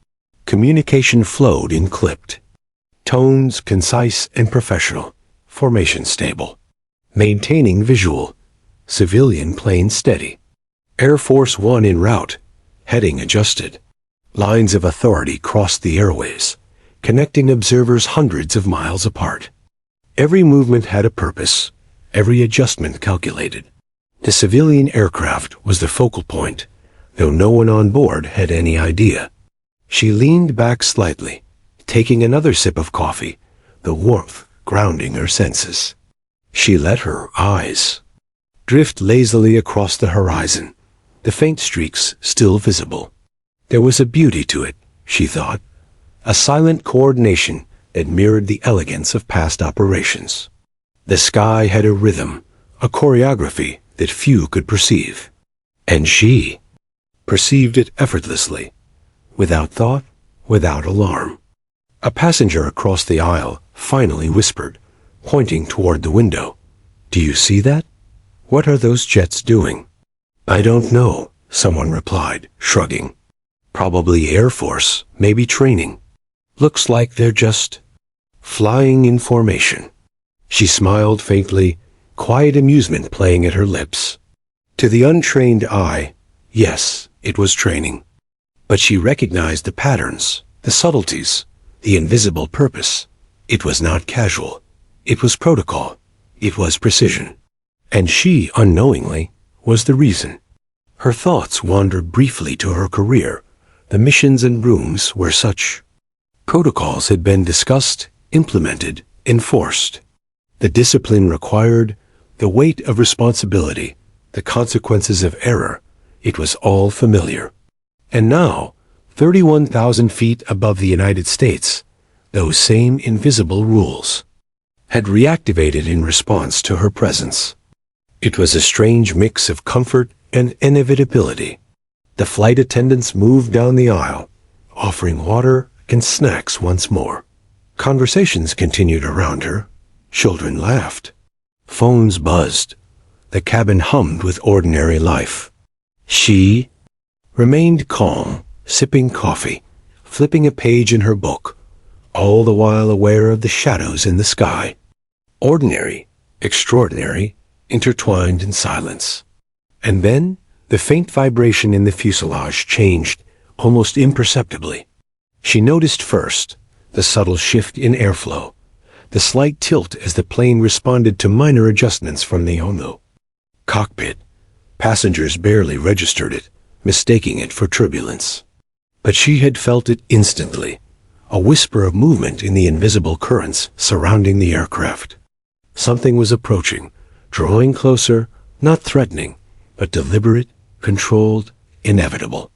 Communication flowed in clipped tones, concise and professional, formation stable, maintaining visual, civilian plane steady, Air Force One en route, heading adjusted. Lines of authority crossed the airways, connecting observers hundreds of miles apart. Every movement had a purpose, every adjustment calculated. The civilian aircraft was the focal point, though no one on board had any idea. She leaned back slightly, taking another sip of coffee, the warmth grounding her senses. She let her eyes drift lazily across the horizon, the faint streaks still visible. There was a beauty to it, she thought, a silent coordination that mirrored the elegance of past operations. The sky had a rhythm, a choreography that few could perceive. And she perceived it effortlessly, without thought, without alarm. A passenger across the aisle finally whispered, pointing toward the window, "Do you see that? What are those jets doing?" "I don't know," someone replied, shrugging. "Probably Air Force, maybe training. Looks like they're just flying in formation." She smiled faintly, quiet amusement playing at her lips. To the untrained eye, yes, it was training. But she recognized the patterns, the subtleties, the invisible purpose. It was not casual. It was protocol. It was precision. And she, unknowingly, was the reason. Her thoughts wandered briefly to her career, the missions and rooms where such protocols had been discussed, implemented, enforced. The discipline required, the weight of responsibility, the consequences of error, it was all familiar. And now, 31,000 feet above the United States, those same invisible rules had reactivated in response to her presence. It was a strange mix of comfort and inevitability. The flight attendants moved down the aisle, offering water and snacks once more. Conversations continued around her. Children laughed. Phones buzzed. The cabin hummed with ordinary life. She remained calm, sipping coffee, flipping a page in her book, all the while aware of the shadows in the sky. Ordinary, extraordinary, intertwined in silence. And then, the faint vibration in the fuselage changed, almost imperceptibly. She noticed first the subtle shift in airflow, the slight tilt as the plane responded to minor adjustments from the cockpit. Passengers barely registered it, mistaking it for turbulence. But she had felt it instantly, a whisper of movement in the invisible currents surrounding the aircraft. Something was approaching, drawing closer, not threatening, but deliberate, controlled, inevitable.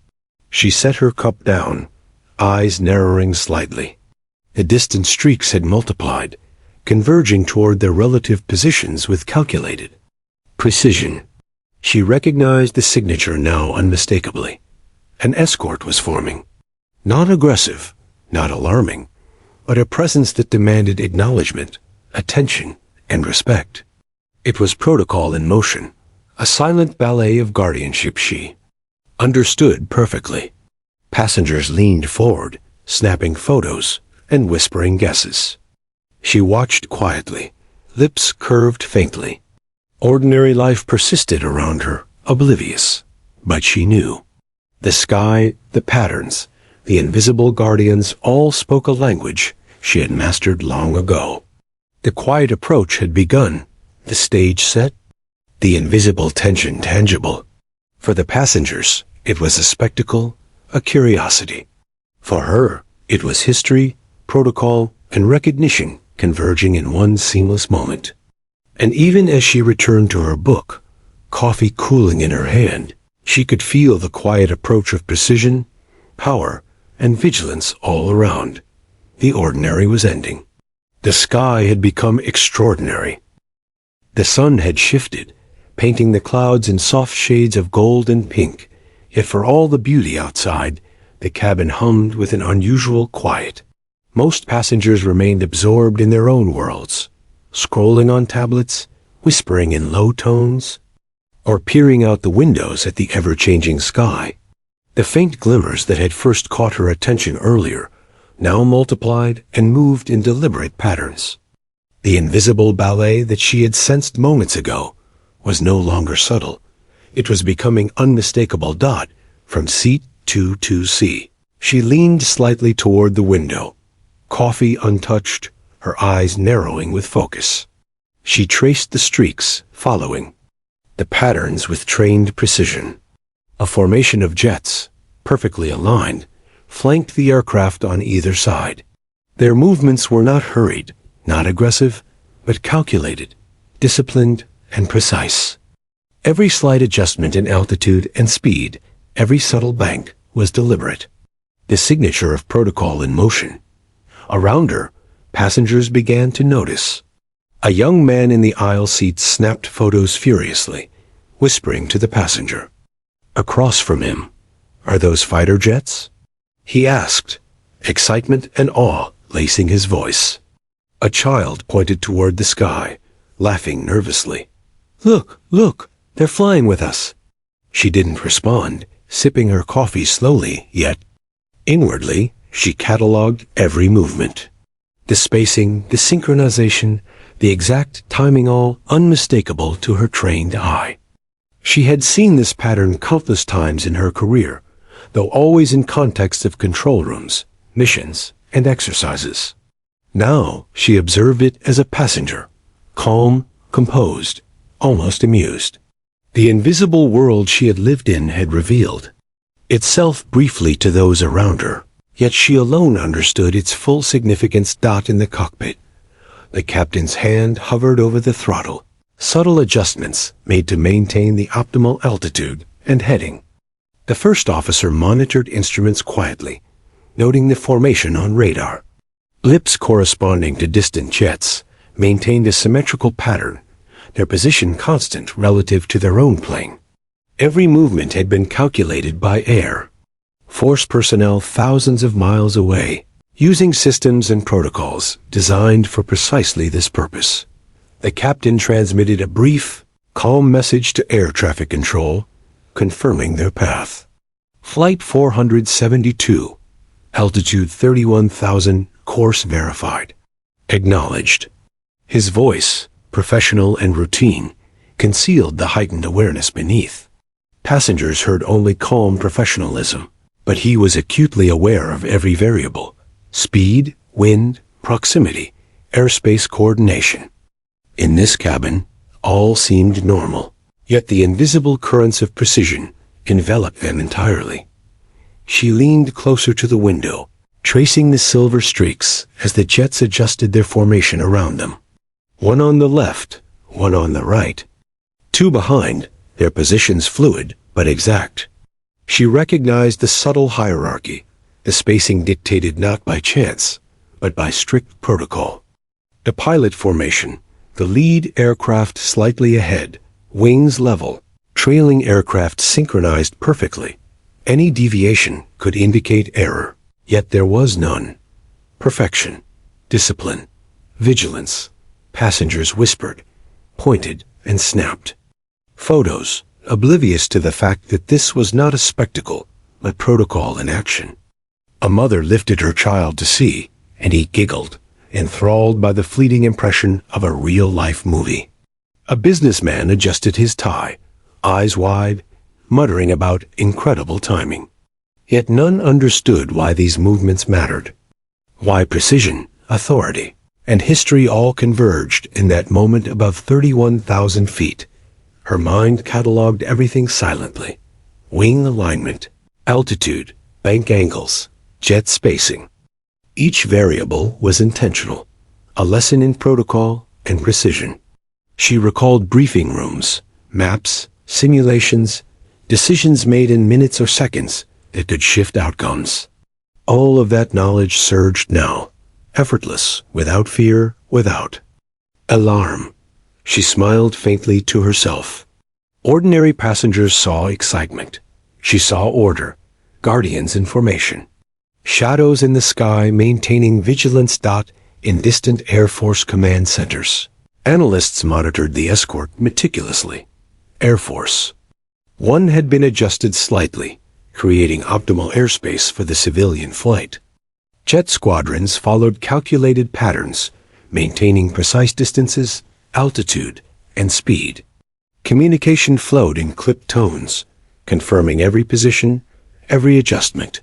She set her cup down, eyes narrowing slightly. The distant streaks had multiplied, converging toward their relative positions with calculated precision. She recognized the signature now unmistakably. An escort was forming. Not aggressive, not alarming, but a presence that demanded acknowledgement, attention, and respect. It was protocol in motion, a silent ballet of guardianship she understood perfectly. Passengers leaned forward, snapping photos and whispering guesses. She watched quietly, lips curved faintly. Ordinary life persisted around her, oblivious. But she knew. The sky, the patterns, The invisible guardians all spoke a language she had mastered long ago. The quiet approach had begun, the stage set, the invisible tension tangible. For the passengers, it was a spectacle, a curiosity. For her, it was history, protocol, and recognition converging in one seamless moment. And even as she returned to her book, coffee cooling in her hand, she could feel the quiet approach of precision, power, and vigilance all around. The ordinary was ending. The sky had become extraordinary. The sun had shifted, painting the clouds in soft shades of gold and pink, yet for all the beauty outside, the cabin hummed with an unusual quiet. Most passengers remained absorbed in their own worlds, scrolling on tablets, whispering in low tones, or peering out the windows at the ever-changing sky. The faint glimmers that had first caught her attention earlier now multiplied and moved in deliberate patterns. The invisible ballet that she had sensed moments ago was no longer subtle. It was becoming unmistakable dot from seat 2 to C. She leaned slightly toward the window, coffee untouched, her eyes narrowing with focus. She traced the streaks, following the patterns with trained precision. A formation of jets, perfectly aligned, flanked the aircraft on either side. Their movements were not hurried, not aggressive, but calculated, disciplined, and precise. Every slight adjustment in altitude and speed, every subtle bank, was deliberate. The signature of protocol in motion. Around her, passengers began to notice. A young man in the aisle seat snapped photos furiously, whispering to the passenger. Across from him, "Are those fighter jets?" he asked, excitement and awe lacing his voice. A child pointed toward the sky, laughing nervously. "Look, look, they're flying with us." She didn't respond, sipping her coffee slowly, yet inwardly she catalogued every movement. The spacing, the synchronization, the exact timing, all unmistakable to her trained eye. She had seen this pattern countless times in her career, though always in context of control rooms, missions, and exercises. Now she observed it as a passenger, calm, composed, almost amused. The invisible world she had lived in had revealed itself briefly to those around her, yet she alone understood its full significance. Dot in the cockpit. The captain's hand hovered over the throttle, subtle adjustments made to maintain the optimal altitude and heading. The first officer monitored instruments quietly, noting the formation on radar. Lips corresponding to distant jets maintained a symmetrical pattern, their position constant relative to their own plane. Every movement had been calculated by air force personnel thousands of miles away, using systems and protocols designed for precisely this purpose. The captain transmitted a brief, calm message to air traffic control, confirming their path. Flight 472, altitude 31,000, course verified. Acknowledged. His voice, professional and routine, concealed the heightened awareness beneath. Passengers heard only calm professionalism, but he was acutely aware of every variable: speed, wind, proximity, airspace coordination. In this cabin, all seemed normal, yet the invisible currents of precision enveloped them entirely. She leaned closer to the window, tracing the silver streaks as the jets adjusted their formation around them. One on the left, one on the right. Two behind, their positions fluid but exact. She recognized the subtle hierarchy, the spacing dictated not by chance, but by strict protocol. The pilot formation, the lead aircraft slightly ahead, wings level, trailing aircraft synchronized perfectly. Any deviation could indicate error, yet there was none. Perfection, discipline, vigilance. Passengers whispered, pointed, and snapped. Photos, oblivious to the fact that this was not a spectacle, but protocol in action. A mother lifted her child to see, and he giggled, enthralled by the fleeting impression of a real-life movie. A businessman adjusted his tie, eyes wide, muttering about incredible timing. Yet none understood why these movements mattered. Why precision, authority, and history all converged in that moment above 31,000 feet. Her mind cataloged everything silently. Wing alignment, altitude, bank angles, jet spacing. Each variable was intentional, a lesson in protocol and precision. She recalled briefing rooms, maps, simulations, decisions made in minutes or seconds that could shift outcomes. All of that knowledge surged now, effortless, without fear, without alarm. She smiled faintly to herself. Ordinary passengers saw excitement. She saw order, guardians in formation, shadows in the sky maintaining vigilance. In distant Air Force command centers, analysts monitored the Escort meticulously. Air Force. One had been adjusted slightly, creating optimal airspace for the civilian flight. Jet squadrons followed calculated patterns, maintaining precise distances, altitude, and speed. Communication flowed in clipped tones, confirming every position, every adjustment.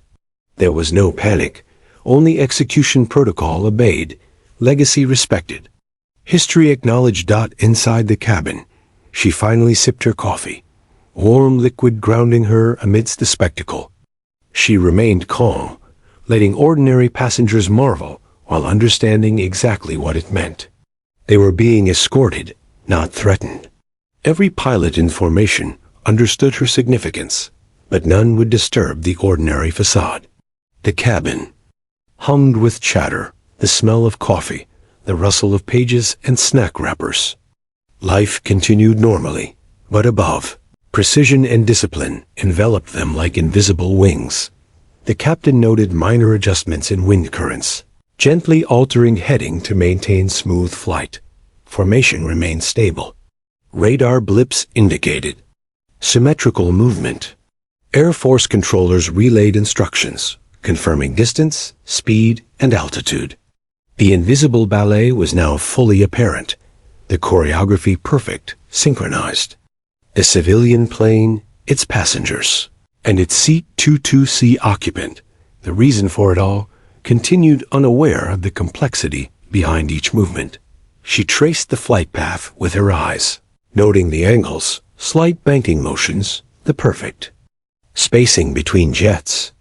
There was no panic, only execution protocol obeyed, legacy respected. History acknowledged. Inside the cabin, she finally sipped her coffee, warm liquid grounding her amidst the spectacle. She remained calm, letting ordinary passengers marvel while understanding exactly what it meant. They were being escorted, not threatened. Every pilot in formation understood her significance, but none would disturb the ordinary facade. The cabin hummed with chatter, the smell of coffee, the rustle of pages and snack wrappers. Life continued normally, but above, precision and discipline enveloped them like invisible wings. The captain noted minor adjustments in wind currents, gently altering heading to maintain smooth flight. Formation remained stable. Radar blips indicated symmetrical movement. Air Force controllers relayed instructions, confirming distance, speed, and altitude. The invisible ballet was now fully apparent, the choreography perfect, synchronized. The civilian plane, its passengers, and its seat 22C occupant, the reason for it all, continued unaware of the complexity behind each movement. She traced the flight path with her eyes, noting the angles, slight banking motions, the perfect spacing between jets.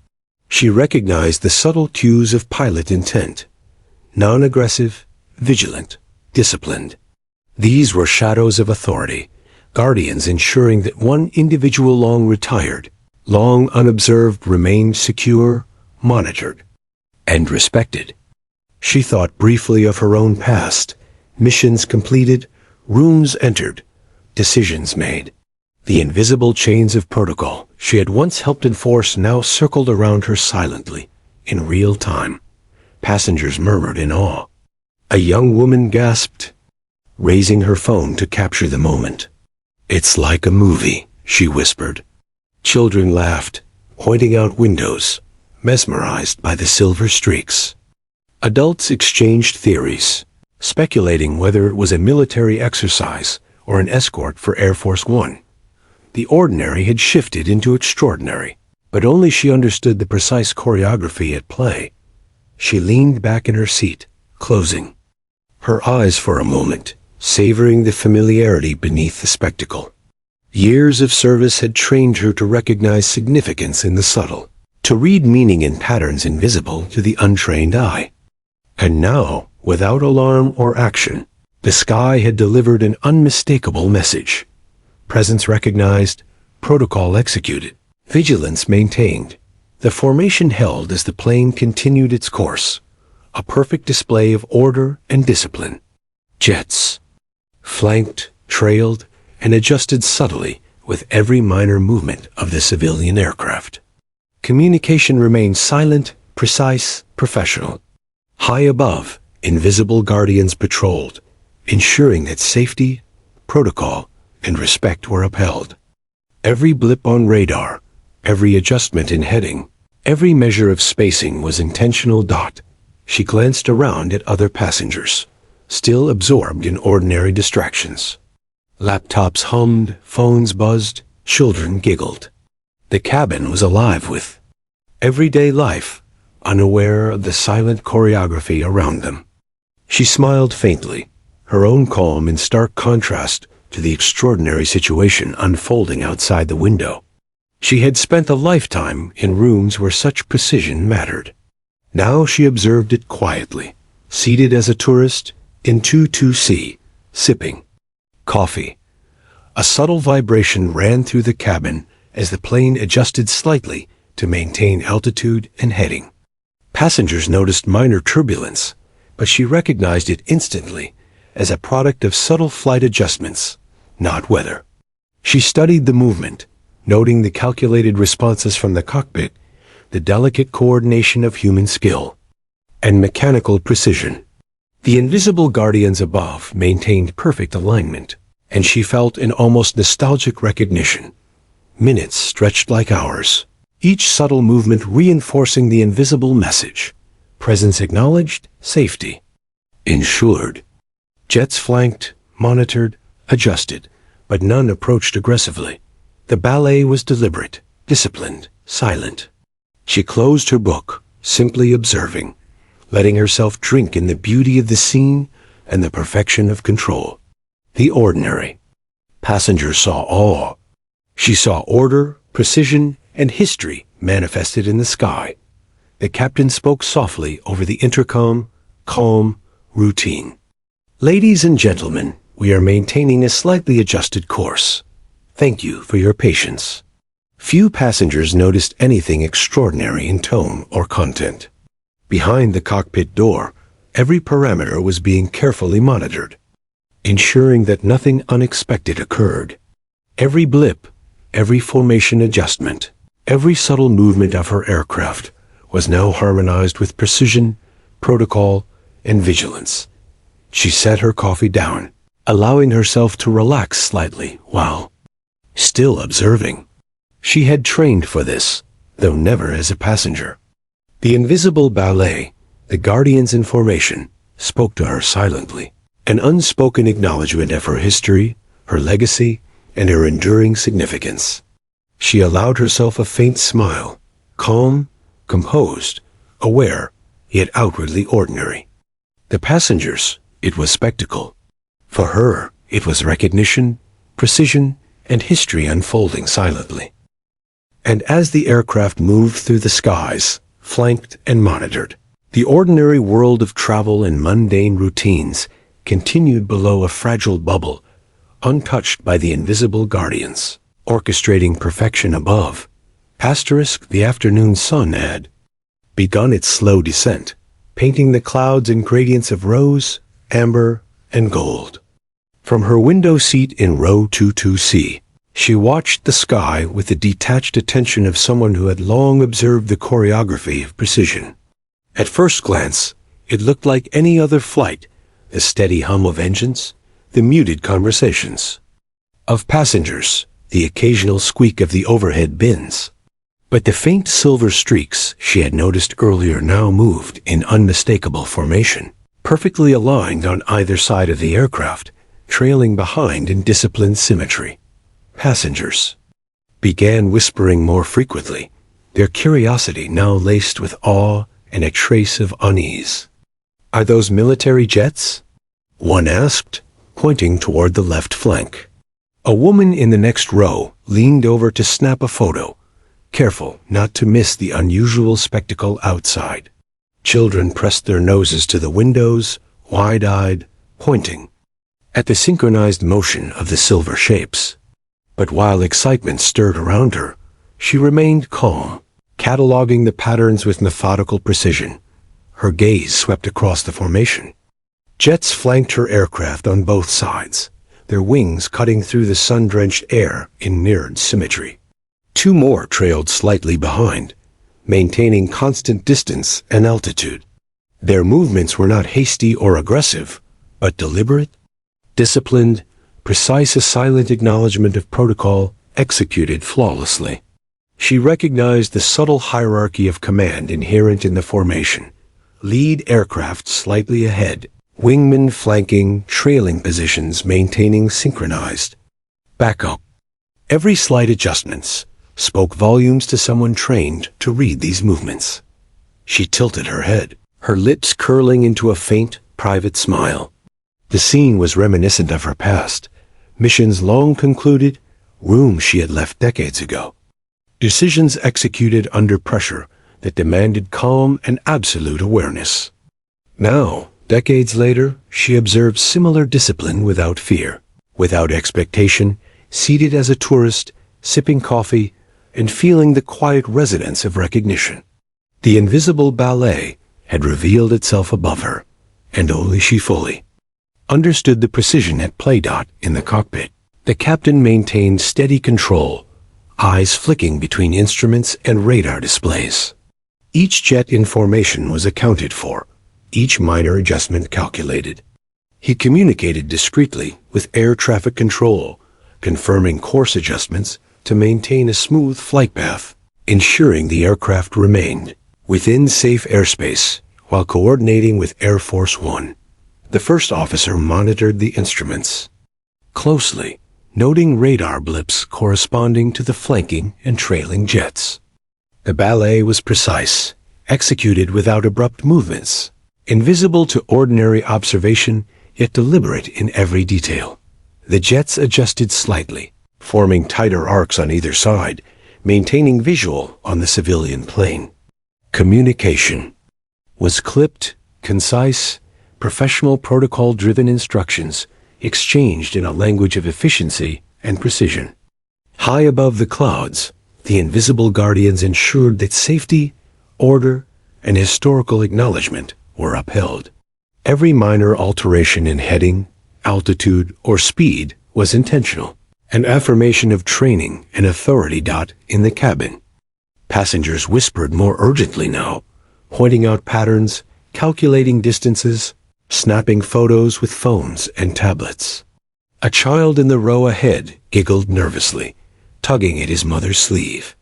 She recognized the subtle cues of pilot intent, non-aggressive, vigilant, disciplined. These were shadows of authority, guardians ensuring that one individual long retired, long unobserved remained secure, monitored, and respected. She thought briefly of her own past, missions completed, rooms entered, decisions made. The invisible chains of protocol she had once helped enforce now circled around her silently, in real time. Passengers murmured in awe. A young woman gasped, raising her phone to capture the moment. "It's like a movie," she whispered. Children laughed, pointing out windows, mesmerized by the silver streaks. Adults exchanged theories, speculating whether it was a military exercise or an escort for Air Force One. The ordinary had shifted into extraordinary, but only she understood the precise choreography at play. She leaned back in her seat, closing her eyes for a moment, savoring the familiarity beneath the spectacle. Years of service had trained her to recognize significance in the subtle, to read meaning in patterns invisible to the untrained eye. And now, without alarm or action, the sky had delivered an unmistakable message. Presence recognized, protocol executed, vigilance maintained. The formation held as the plane continued its course, a perfect display of order and discipline. Jets flanked, trailed, and adjusted subtly with every minor movement of the civilian aircraft. Communication remained silent, precise, professional. High above, invisible guardians patrolled, ensuring that safety, protocol, and respect were upheld. Every blip on radar, every adjustment in heading, every measure of spacing was intentional. She glanced around at other passengers, still absorbed in ordinary distractions. Laptops hummed, phones buzzed, children giggled. The cabin was alive with everyday life, unaware of the silent choreography around them. She smiled faintly, her own calm in stark contrast to the extraordinary situation unfolding outside the window. She had spent a lifetime in rooms where such precision mattered. Now she observed it quietly, seated as a tourist in 22C, sipping coffee. A subtle vibration ran through the cabin as the plane adjusted slightly to maintain altitude and heading. Passengers noticed minor turbulence, but she recognized it instantly as a product of subtle flight adjustments, not weather. She studied the movement, noting the calculated responses from the cockpit, the delicate coordination of human skill, and mechanical precision. The invisible guardians above maintained perfect alignment, and she felt an almost nostalgic recognition. Minutes stretched like hours, each subtle movement reinforcing the invisible message. Presence acknowledged, safety ensured. Jets flanked, monitored, adjusted, but none approached aggressively. The ballet was deliberate, disciplined, silent. She closed her book, simply observing, letting herself drink in the beauty of the scene and the perfection of control. The ordinary passenger saw awe. She saw order, precision, and history manifested in the sky. The captain spoke softly over the intercom, calm, routine. Ladies and gentlemen, we are maintaining a slightly adjusted course. Thank you for your patience. Few passengers noticed anything extraordinary in tone or content. Behind the cockpit door, every parameter was being carefully monitored, ensuring that nothing unexpected occurred. Every blip, every formation adjustment, every subtle movement of her aircraft was now harmonized with precision, protocol, and vigilance. She set her coffee down, allowing herself to relax slightly while still observing. She had trained for this, though never as a passenger. The invisible ballet, the guardians in formation, spoke to her silently, an unspoken acknowledgement of her history, her legacy, and her enduring significance. She allowed herself a faint smile, calm, composed, aware, yet outwardly ordinary. The passengers, it was spectacle. For her, it was recognition, precision, and history unfolding silently. And as the aircraft moved through the skies, flanked and monitored, the ordinary world of travel and mundane routines continued below a fragile bubble, untouched by the invisible guardians, orchestrating perfection above. Asterisk, the afternoon sun had begun its slow descent, painting the clouds in gradients of rose, amber, and gold. From her window seat in row 22C, she watched the sky with the detached attention of someone who had long observed the choreography of precision. At first glance, it looked like any other flight, the steady hum of engines, the muted conversations of passengers, the occasional squeak of the overhead bins. But the faint silver streaks she had noticed earlier now moved in unmistakable formation, perfectly aligned on either side of the aircraft, trailing behind in disciplined symmetry. Passengers began whispering more frequently, their curiosity now laced with awe and a trace of unease. "Are those military jets?" one asked, pointing toward the left flank. A woman in the next row leaned over to snap a photo, careful not to miss the unusual spectacle outside. Children pressed their noses to the windows, wide-eyed, pointing at the synchronized motion of the silver shapes. But while excitement stirred around her, she remained calm, cataloging the patterns with methodical precision. Her gaze swept across the formation. Jets flanked her aircraft on both sides, their wings cutting through the sun-drenched air in mirrored symmetry. Two more trailed slightly behind, maintaining constant distance and altitude. Their movements were not hasty or aggressive, but deliberate, disciplined, precise, a silent acknowledgement of protocol executed flawlessly. She recognized the subtle hierarchy of command inherent in the formation. Lead aircraft slightly ahead, wingmen flanking, trailing positions maintaining synchronized backup. Every slight adjustments, spoke volumes to someone trained to read these movements. She tilted her head, her lips curling into a faint, private smile. The scene was reminiscent of her past, missions long concluded, rooms she had left decades ago. Decisions executed under pressure that demanded calm and absolute awareness. Now, decades later, she observed similar discipline without fear, without expectation, seated as a tourist, sipping coffee, and feeling the quiet resonance of recognition. The invisible ballet had revealed itself above her, and only she fully understood the precision at play. In the cockpit, the captain maintained steady control, eyes flicking between instruments and radar displays. Each jet in formation was accounted for, each minor adjustment calculated. He communicated discreetly with air traffic control, confirming course adjustments to maintain a smooth flight path, ensuring the aircraft remained within safe airspace while coordinating with Air Force One. The first officer monitored the instruments closely, noting radar blips corresponding to the flanking and trailing jets. The ballet was precise, executed without abrupt movements, invisible to ordinary observation, yet deliberate in every detail. The jets adjusted slightly, forming tighter arcs on either side, maintaining visual on the civilian plane. Communication was clipped, concise, professional protocol-driven instructions exchanged in a language of efficiency and precision. High above the clouds, the invisible guardians ensured that safety, order, and historical acknowledgement were upheld. Every minor alteration in heading, altitude, or speed was intentional, an affirmation of training and authority. In the cabin, passengers whispered more urgently now, pointing out patterns, calculating distances, snapping photos with phones and tablets. A child in the row ahead giggled nervously, tugging at his mother's sleeve.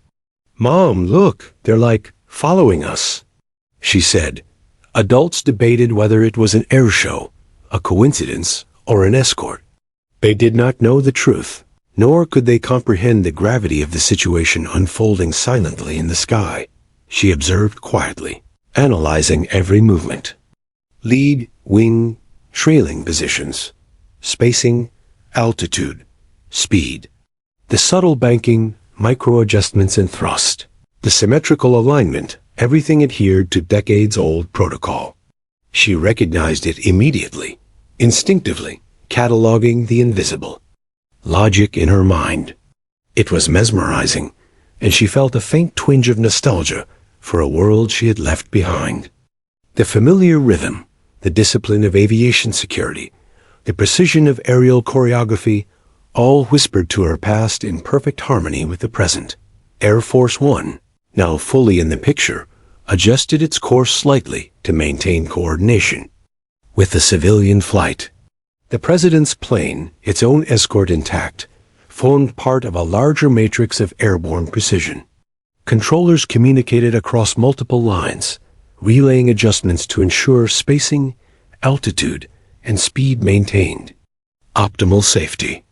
"Mom, look, they're following us," she said. Adults debated whether it was an air show, a coincidence, or an escort. They did not know the truth, nor could they comprehend the gravity of the situation unfolding silently in the sky. She observed quietly, analyzing every movement. Lead, wing, trailing positions, spacing, altitude, speed. The subtle banking, micro-adjustments and thrust. The symmetrical alignment, everything adhered to decades-old protocol. She recognized it immediately, instinctively, cataloging the invisible. Logic in her mind. It was mesmerizing, and she felt a faint twinge of nostalgia for a world she had left behind. The familiar rhythm, the discipline of aviation security, the precision of aerial choreography, all whispered to her past in perfect harmony with the present. Air Force One, now fully in the picture, adjusted its course slightly to maintain coordination with the civilian flight. The president's plane, its own escort intact, formed part of a larger matrix of airborne precision. Controllers communicated across multiple lines, relaying adjustments to ensure spacing, altitude, and speed maintained. Optimal safety.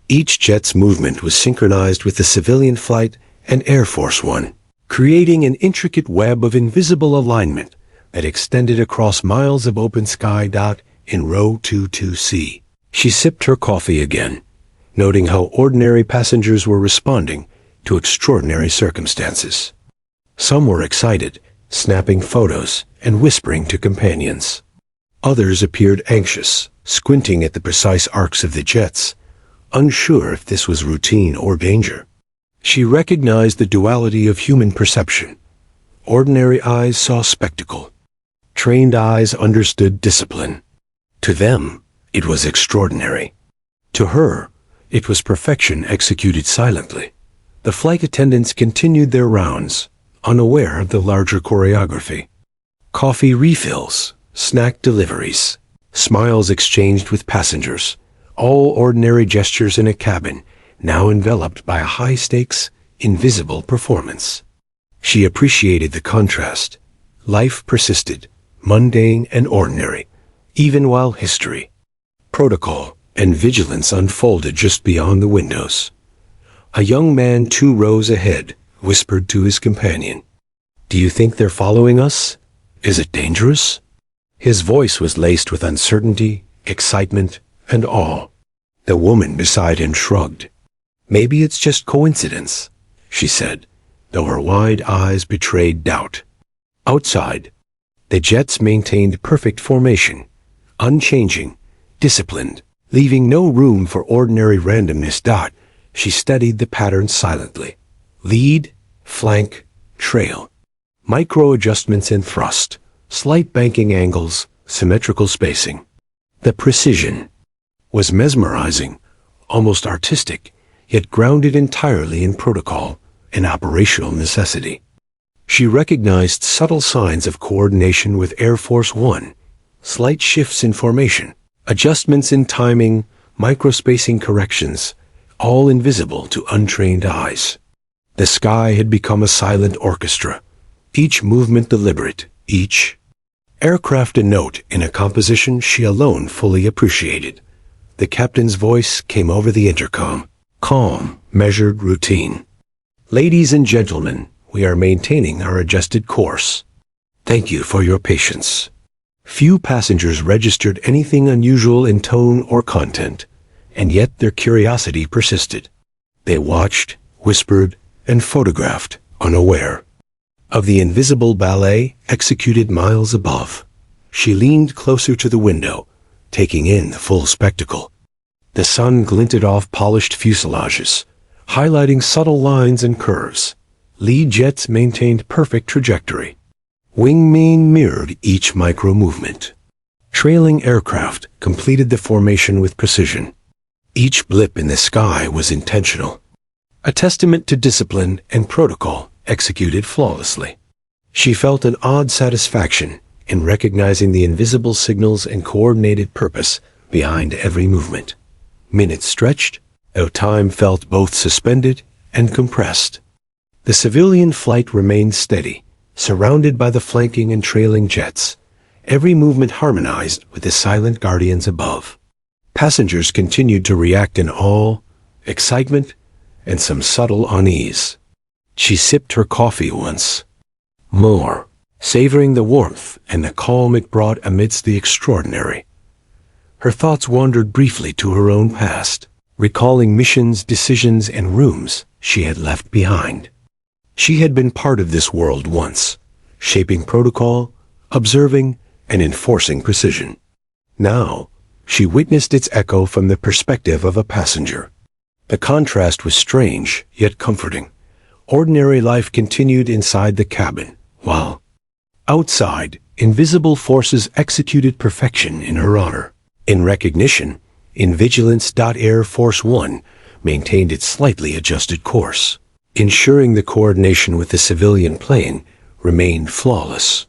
Each jet's movement was synchronized with the civilian flight and Air Force One, creating an intricate web of invisible alignment that extended across miles of open sky. In row 22C, she sipped her coffee again, noting how ordinary passengers were responding to extraordinary circumstances. Some were excited, snapping photos and whispering to companions. Others appeared anxious, squinting at the precise arcs of the jets, unsure if this was routine or danger. She recognized the duality of human perception. Ordinary eyes saw spectacle. Trained eyes understood discipline. To them, it was extraordinary. To her, it was perfection executed silently. The flight attendants continued their rounds, unaware of the larger choreography. Coffee refills, snack deliveries, smiles exchanged with passengers, all ordinary gestures in a cabin, now enveloped by a high-stakes, invisible performance. She appreciated the contrast. Life persisted, mundane and ordinary, even while history, protocol, and vigilance unfolded just beyond the windows. A young man 2 rows ahead whispered to his companion, "Do you think they're following us? Is it dangerous?" His voice was laced with uncertainty, excitement, and awe. The woman beside him shrugged. "Maybe it's just coincidence," she said, though her wide eyes betrayed doubt. Outside, the jets maintained perfect formation, unchanging, disciplined, leaving no room for ordinary randomness. She studied the pattern silently. Lead, flank, trail. Micro adjustments in thrust, slight banking angles, symmetrical spacing. The precision was mesmerizing, almost artistic, yet grounded entirely in protocol and operational necessity. She recognized subtle signs of coordination with Air Force One, slight shifts in formation, adjustments in timing, microspacing corrections, all invisible to untrained eyes. The sky had become a silent orchestra, each movement deliberate, each aircraft a note in a composition she alone fully appreciated. The captain's voice came over the intercom, calm, measured, routine. "Ladies and gentlemen, we are maintaining our adjusted course. Thank you for your patience." Few passengers registered anything unusual in tone or content, and yet their curiosity persisted. They watched, whispered, and photographed, unaware of the invisible ballet executed miles above. She leaned closer to the window, taking in the full spectacle. The sun glinted off polished fuselages, highlighting subtle lines and curves. Lead jets maintained perfect trajectory. Wing main mirrored each micro-movement. Trailing aircraft completed the formation with precision. Each blip in the sky was intentional, a testament to discipline and protocol executed flawlessly. She felt an odd satisfaction in recognizing the invisible signals and coordinated purpose behind every movement. Minutes stretched, though time felt both suspended and compressed. The civilian flight remained steady, surrounded by the flanking and trailing jets, every movement harmonized with the silent guardians above. Passengers continued to react in awe, excitement, and some subtle unease. She sipped her coffee once more, savoring the warmth and the calm it brought amidst the extraordinary. Her thoughts wandered briefly to her own past, recalling missions, decisions, and rooms she had left behind. She had been part of this world once, shaping protocol, observing, and enforcing precision. Now, she witnessed its echo from the perspective of a passenger. The contrast was strange, yet comforting. Ordinary life continued inside the cabin, while outside, invisible forces executed perfection in her honor. In recognition, Invigilance. Air Force One maintained its slightly adjusted course, ensuring the coordination with the civilian plane remained flawless.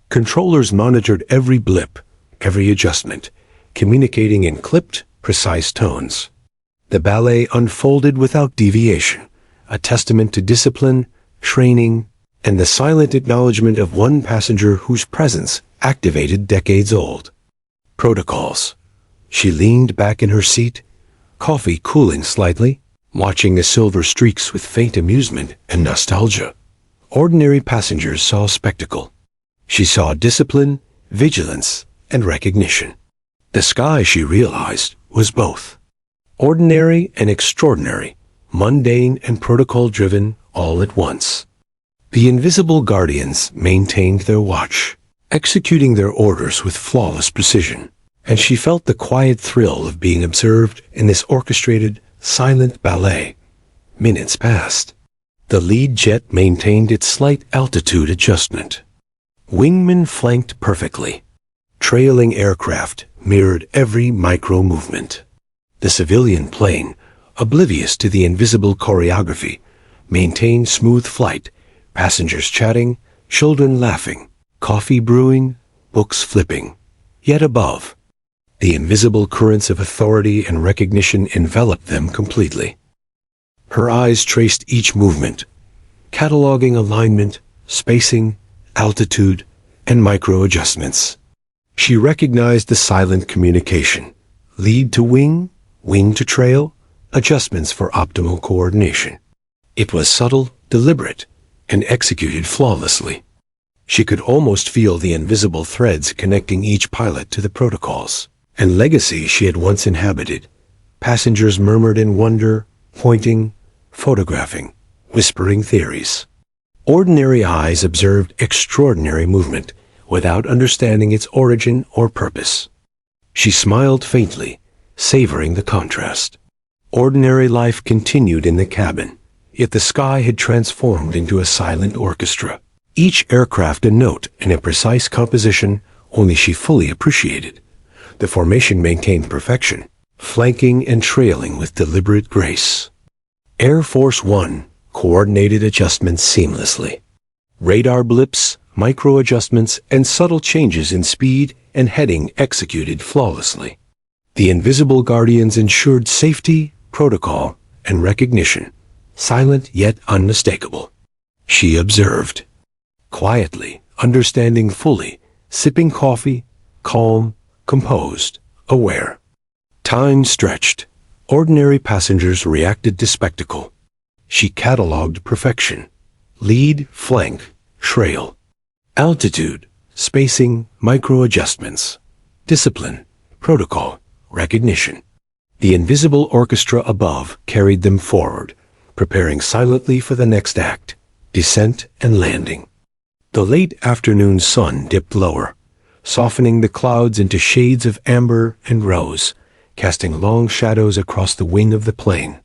Controllers monitored every blip, every adjustment, communicating in clipped, precise tones. The ballet unfolded without deviation, a testament to discipline, training, and the silent acknowledgement of one passenger whose presence activated decades-old protocols. She leaned back in her seat, coffee cooling slightly, watching the silver streaks with faint amusement and nostalgia. Ordinary passengers saw spectacle. She saw discipline, vigilance, and recognition. The sky, she realized, was both ordinary and extraordinary, mundane and protocol-driven all at once. The invisible guardians maintained their watch, executing their orders with flawless precision, and she felt the quiet thrill of being observed in this orchestrated, silent ballet. Minutes passed. The lead jet maintained its slight altitude adjustment. Wingmen flanked perfectly. Trailing aircraft mirrored every micro-movement. The civilian plane, oblivious to the invisible choreography, maintained smooth flight, passengers chatting, children laughing, coffee brewing, books flipping. Yet above, the invisible currents of authority and recognition enveloped them completely. Her eyes traced each movement, cataloging alignment, spacing, altitude, and micro-adjustments. She recognized the silent communication, lead to wing, wing to trail, adjustments for optimal coordination. It was subtle, deliberate, and executed flawlessly. She could almost feel the invisible threads connecting each pilot to the protocols and legacy she had once inhabited. Passengers murmured in wonder, pointing, photographing, whispering theories. Ordinary eyes observed extraordinary movement without understanding its origin or purpose. She smiled faintly, savoring the contrast. Ordinary life continued in the cabin, yet the sky had transformed into a silent orchestra. Each aircraft a note in a precise composition only she fully appreciated. The formation maintained perfection, flanking and trailing with deliberate grace. Air Force One coordinated adjustments seamlessly. Radar blips, micro-adjustments, and subtle changes in speed and heading executed flawlessly. The invisible guardians ensured safety, protocol, and recognition, silent yet unmistakable. She observed, quietly, understanding fully, sipping coffee, calm, composed, aware. Time stretched. Ordinary passengers reacted to spectacle. She catalogued perfection: lead, flank, trail. Altitude, spacing, micro-adjustments. Discipline, protocol, recognition. The invisible orchestra above carried them forward, preparing silently for the next act, descent and landing. The late afternoon sun dipped lower, softening the clouds into shades of amber and rose, casting long shadows across the wing of the plane.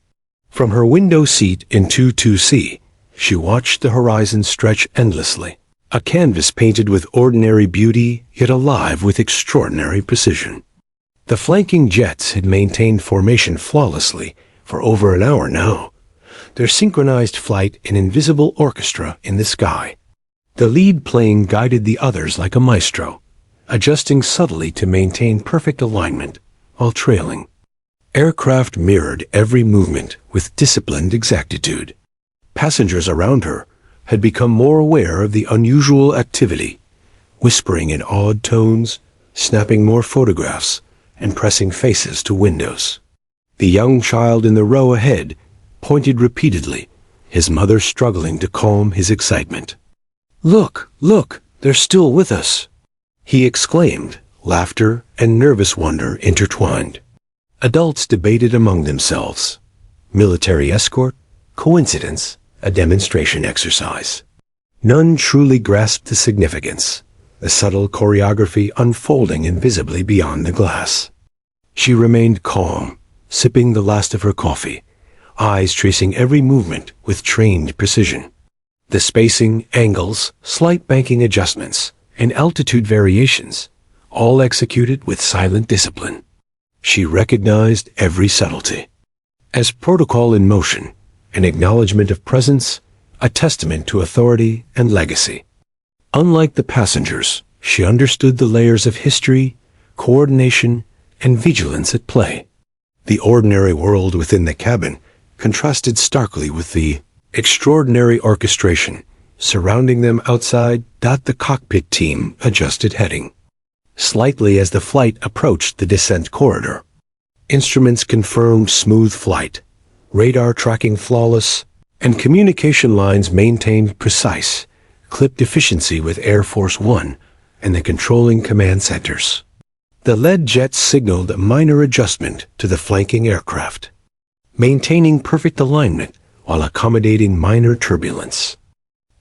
From her window seat in 22C, she watched the horizon stretch endlessly, a canvas painted with ordinary beauty yet alive with extraordinary precision. The flanking jets had maintained formation flawlessly for over an hour now, their synchronized flight an invisible orchestra in the sky. The lead plane guided the others like a maestro, adjusting subtly to maintain perfect alignment while trailing. Aircraft mirrored every movement with disciplined exactitude. Passengers around her had become more aware of the unusual activity, whispering in awed tones, snapping more photographs, and pressing faces to windows. The young child in the row ahead pointed repeatedly, his mother struggling to calm his excitement. "Look, look, they're still with us," he exclaimed, laughter and nervous wonder intertwined. Adults debated among themselves. Military escort, coincidence, a demonstration exercise. None truly grasped the significance, the subtle choreography unfolding invisibly beyond the glass. She remained calm, sipping the last of her coffee, eyes tracing every movement with trained precision. The spacing, angles, slight banking adjustments, and altitude variations, all executed with silent discipline. She recognized every subtlety. As protocol in motion, an acknowledgement of presence, a testament to authority and legacy. Unlike the passengers, she understood the layers of history, coordination, and vigilance at play. The ordinary world within the cabin contrasted starkly with the extraordinary orchestration surrounding them outside. The cockpit team adjusted heading slightly as the flight approached the descent corridor. Instruments confirmed smooth flight, radar tracking flawless, and communication lines maintained precise, clipped efficiency with Air Force One and the controlling command centers. The lead jets signaled a minor adjustment to the flanking aircraft, maintaining perfect alignment while accommodating minor turbulence.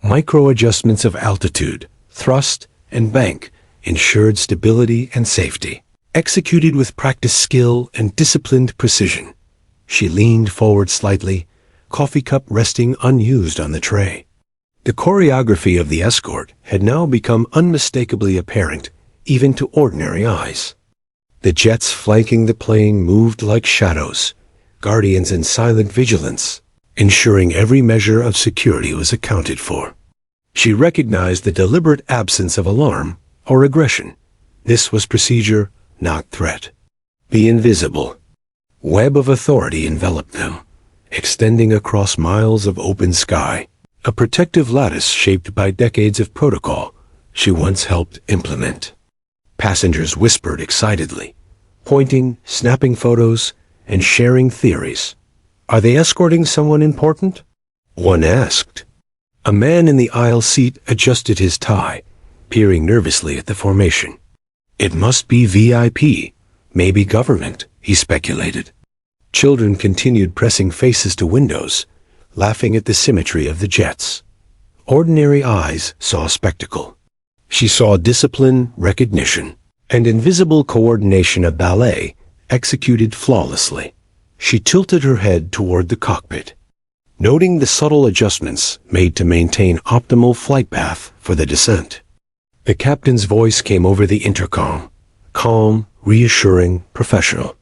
Micro-adjustments of altitude, thrust, and bank ensured stability and safety. Executed with practiced skill and disciplined precision, she leaned forward slightly, coffee cup resting unused on the tray. The choreography of the escort had now become unmistakably apparent even to ordinary eyes. The jets flanking the plane moved like shadows, guardians in silent vigilance, ensuring every measure of security was accounted for. She recognized the deliberate absence of alarm or aggression. This was procedure, not threat. The invisible web of authority enveloped them, extending across miles of open sky, a protective lattice shaped by decades of protocol she once helped implement. Passengers whispered excitedly, pointing, snapping photos, and sharing theories. Are they escorting someone important? One asked. A man in the aisle seat adjusted his tie, peering nervously at the formation. It must be VIP, maybe government, he speculated. Children continued pressing faces to windows, laughing at the symmetry of the jets. Ordinary eyes saw spectacle. She saw discipline, recognition, and invisible coordination of ballet executed flawlessly. She tilted her head toward the cockpit, noting the subtle adjustments made to maintain optimal flight path for the descent. The captain's voice came over the intercom, calm, reassuring, professional.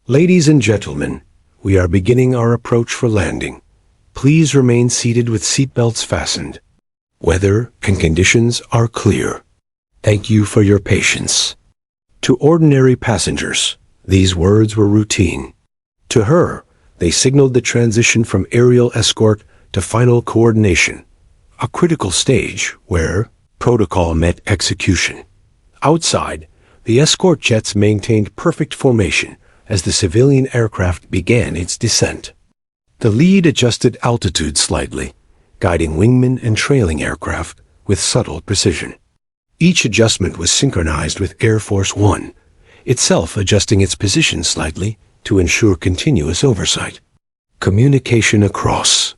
Ladies and gentlemen, we are beginning our approach for landing. Please remain seated with seatbelts fastened. Weather and conditions are clear. Thank you for your patience. To ordinary passengers, these words were routine. To her, they signaled the transition from aerial escort to final coordination, a critical stage where protocol met execution. Outside, the escort jets maintained perfect formation as the civilian aircraft began its descent. The lead adjusted altitude slightly, guiding wingmen and trailing aircraft with subtle precision. Each adjustment was synchronized with Air Force One, itself adjusting its position slightly to ensure continuous oversight. Communication across.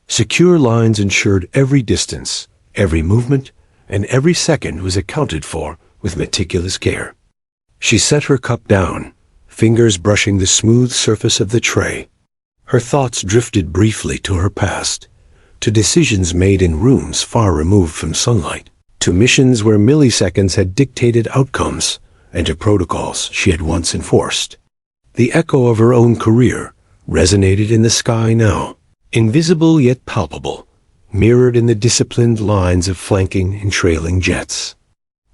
Secure lines ensured every distance, every movement, and every second was accounted for with meticulous care. She set her cup down, fingers brushing the smooth surface of the tray. Her thoughts drifted briefly to her past, to decisions made in rooms far removed from sunlight, to missions where milliseconds had dictated outcomes, and to protocols she had once enforced. The echo of her own career resonated in the sky now, invisible yet palpable, mirrored in the disciplined lines of flanking and trailing jets.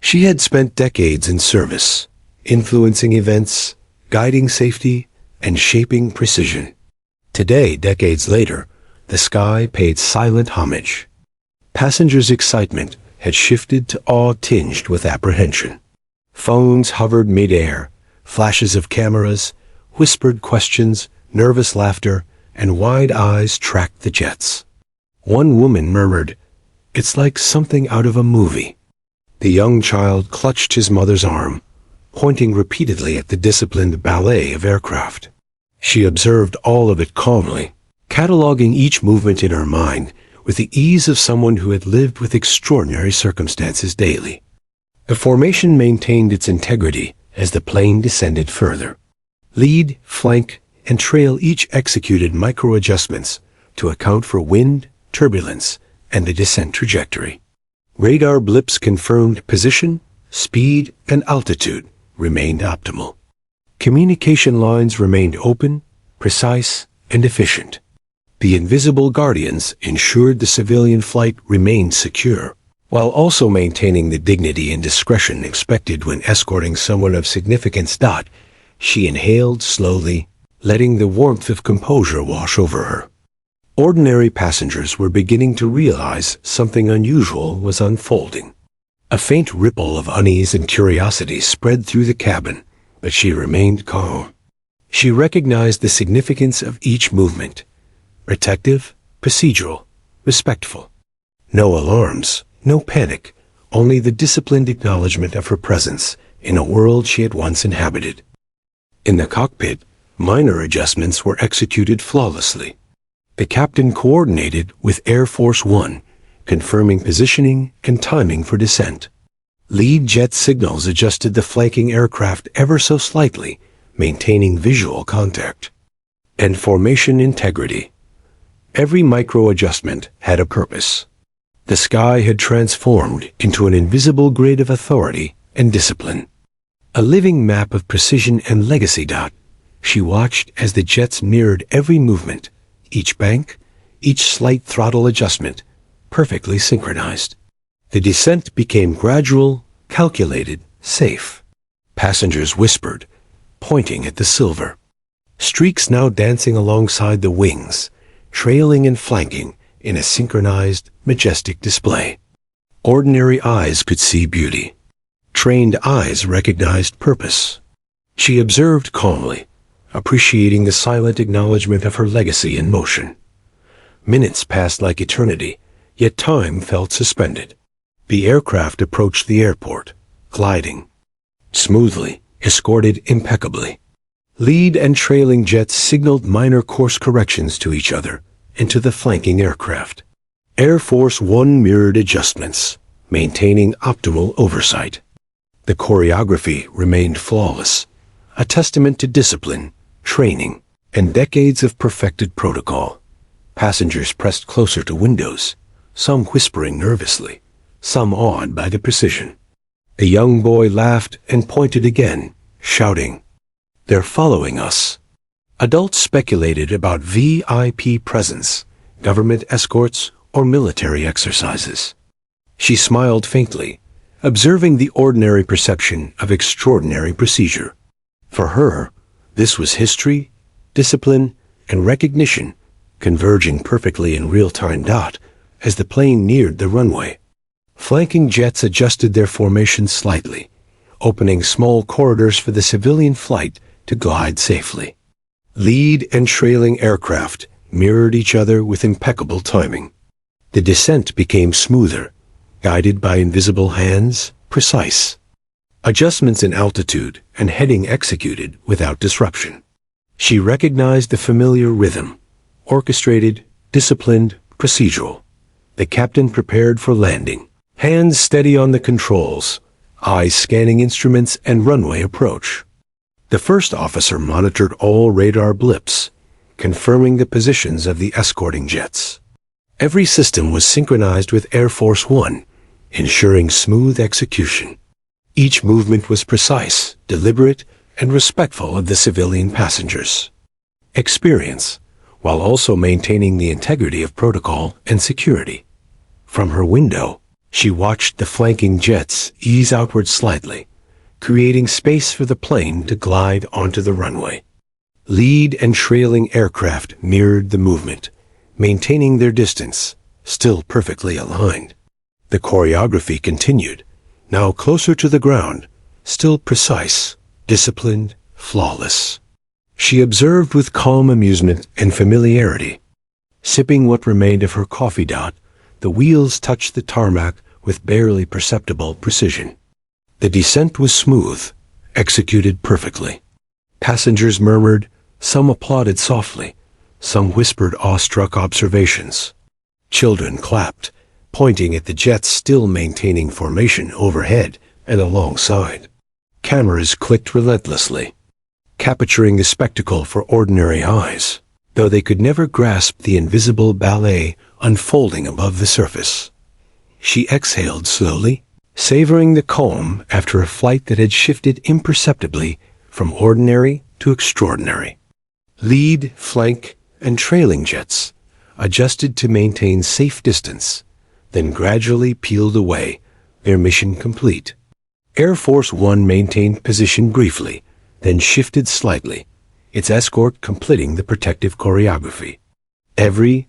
She had spent decades in service, influencing events, guiding safety, and shaping precision. Today, decades later, the sky paid silent homage. Passengers' excitement had shifted to awe tinged with apprehension. Phones hovered mid-air, flashes of cameras, whispered questions, nervous laughter, and wide eyes tracked the jets. One woman murmured, "It's like something out of a movie." The young child clutched his mother's arm, pointing repeatedly at the disciplined ballet of aircraft. She observed all of it calmly, cataloging each movement in her mind with the ease of someone who had lived with extraordinary circumstances daily. The formation maintained its integrity as the plane descended further. Lead, flank, and trail each executed micro-adjustments to account for wind, turbulence, and the descent trajectory. Radar blips confirmed position, speed, and altitude remained optimal. Communication lines remained open, precise, and efficient. The invisible guardians ensured the civilian flight remained secure, while also maintaining the dignity and discretion expected when escorting someone of significance. She inhaled slowly, letting the warmth of composure wash over her. Ordinary passengers were beginning to realize something unusual was unfolding. A faint ripple of unease and curiosity spread through the cabin, but she remained calm. She recognized the significance of each movement. Protective, procedural, respectful. No alarms, no panic, only the disciplined acknowledgement of her presence in a world she had once inhabited. In the cockpit, minor adjustments were executed flawlessly. The captain coordinated with Air Force One, confirming positioning and timing for descent. Lead jet signals adjusted the flanking aircraft ever so slightly, maintaining visual contact. And formation integrity. Every micro-adjustment had a purpose. The sky had transformed into an invisible grid of authority and discipline. A living map of precision and legacy. She watched as the jets mirrored every movement, each bank, each slight throttle adjustment, perfectly synchronized. The descent became gradual, calculated, safe. Passengers whispered, pointing at the silver. Streaks now dancing alongside the wings, trailing and flanking in a synchronized, majestic display. Ordinary eyes could see beauty. Trained eyes recognized purpose. She observed calmly, appreciating the silent acknowledgement of her legacy in motion. Minutes passed like eternity, yet time felt suspended. The aircraft approached the airport, gliding smoothly, escorted impeccably. Lead and trailing jets signaled minor course corrections to each other and to the flanking aircraft. Air Force One mirrored adjustments, maintaining optimal oversight. The choreography remained flawless, a testament to discipline, training, and decades of perfected protocol. Passengers pressed closer to windows, some whispering nervously, some awed by the precision. A young boy laughed and pointed again, shouting, "They're following us." Adults speculated about VIP presence, government escorts, or military exercises. She smiled faintly, observing the ordinary perception of extraordinary procedure. For her, this was history, discipline, and recognition converging perfectly in real-time as the plane neared the runway. Flanking jets adjusted their formation slightly, opening small corridors for the civilian flight to glide safely. Lead and trailing aircraft mirrored each other with impeccable timing. The descent became smoother, guided by invisible hands, precise. Adjustments in altitude and heading executed without disruption. She recognized the familiar rhythm, orchestrated, disciplined, procedural. The captain prepared for landing, hands steady on the controls, eyes scanning instruments and runway approach. The first officer monitored all radar blips, confirming the positions of the escorting jets. Every system was synchronized with Air Force One, ensuring smooth execution. Each movement was precise, deliberate, and respectful of the civilian passengers. Experience, while also maintaining the integrity of protocol and security. From her window, she watched the flanking jets ease outward slightly, creating space for the plane to glide onto the runway. Lead and trailing aircraft mirrored the movement, maintaining their distance, still perfectly aligned. The choreography continued, now closer to the ground, still precise, disciplined, flawless. She observed with calm amusement and familiarity. Sipping what remained of her coffee, the wheels touched the tarmac with barely perceptible precision. The descent was smooth, executed perfectly. Passengers murmured, some applauded softly, some whispered awestruck observations. Children clapped, pointing at the jets still maintaining formation overhead and alongside. Cameras clicked relentlessly, capturing the spectacle for ordinary eyes, though they could never grasp the invisible ballet unfolding above the surface. She exhaled slowly, savoring the calm after a flight that had shifted imperceptibly from ordinary to extraordinary. Lead, flank, and trailing jets adjusted to maintain safe distance, then gradually peeled away, their mission complete. Air Force One maintained position briefly, then shifted slightly, its escort completing the protective choreography. Every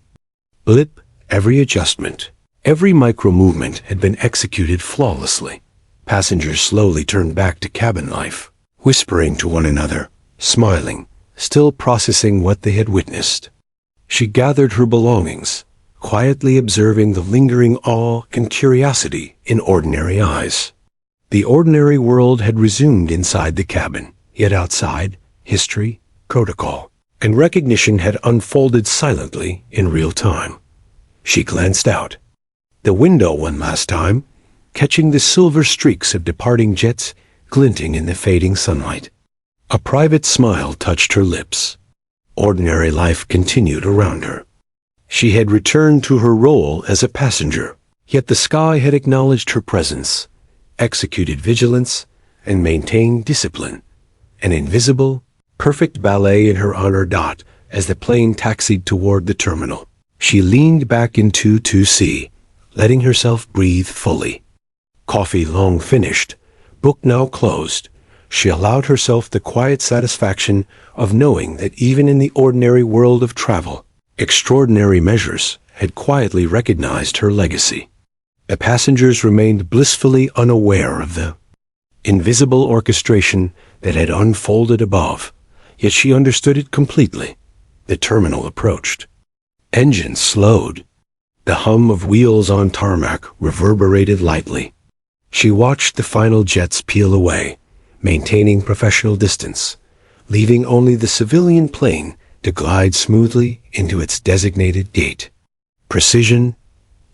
blip, every adjustment, every micro-movement had been executed flawlessly. Passengers slowly turned back to cabin life, whispering to one another, smiling, still processing what they had witnessed. She gathered her belongings, quietly observing the lingering awe and curiosity in ordinary eyes. The ordinary world had resumed inside the cabin, yet outside, history, protocol, and recognition had unfolded silently in real time. She glanced out the window one last time, catching the silver streaks of departing jets glinting in the fading sunlight. A private smile touched her lips. Ordinary life continued around her. She had returned to her role as a passenger, yet the sky had acknowledged her presence, executed vigilance, and maintained discipline. An invisible, perfect ballet in her honor. As the plane taxied toward the terminal, she leaned back into 2C, letting herself breathe fully. Coffee long finished, book now closed, she allowed herself the quiet satisfaction of knowing that even in the ordinary world of travel, extraordinary measures had quietly recognized her legacy. The passengers remained blissfully unaware of the invisible orchestration that had unfolded above, yet she understood it completely. The terminal approached. Engines slowed. The hum of wheels on tarmac reverberated lightly. She watched the final jets peel away, maintaining professional distance, leaving only the civilian plane to glide smoothly into its designated gate. Precision,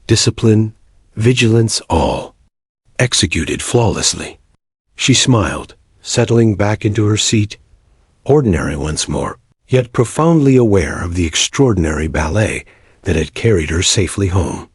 discipline, vigilance, all executed flawlessly. She smiled, settling back into her seat, ordinary once more, yet profoundly aware of the extraordinary ballet that had carried her safely home.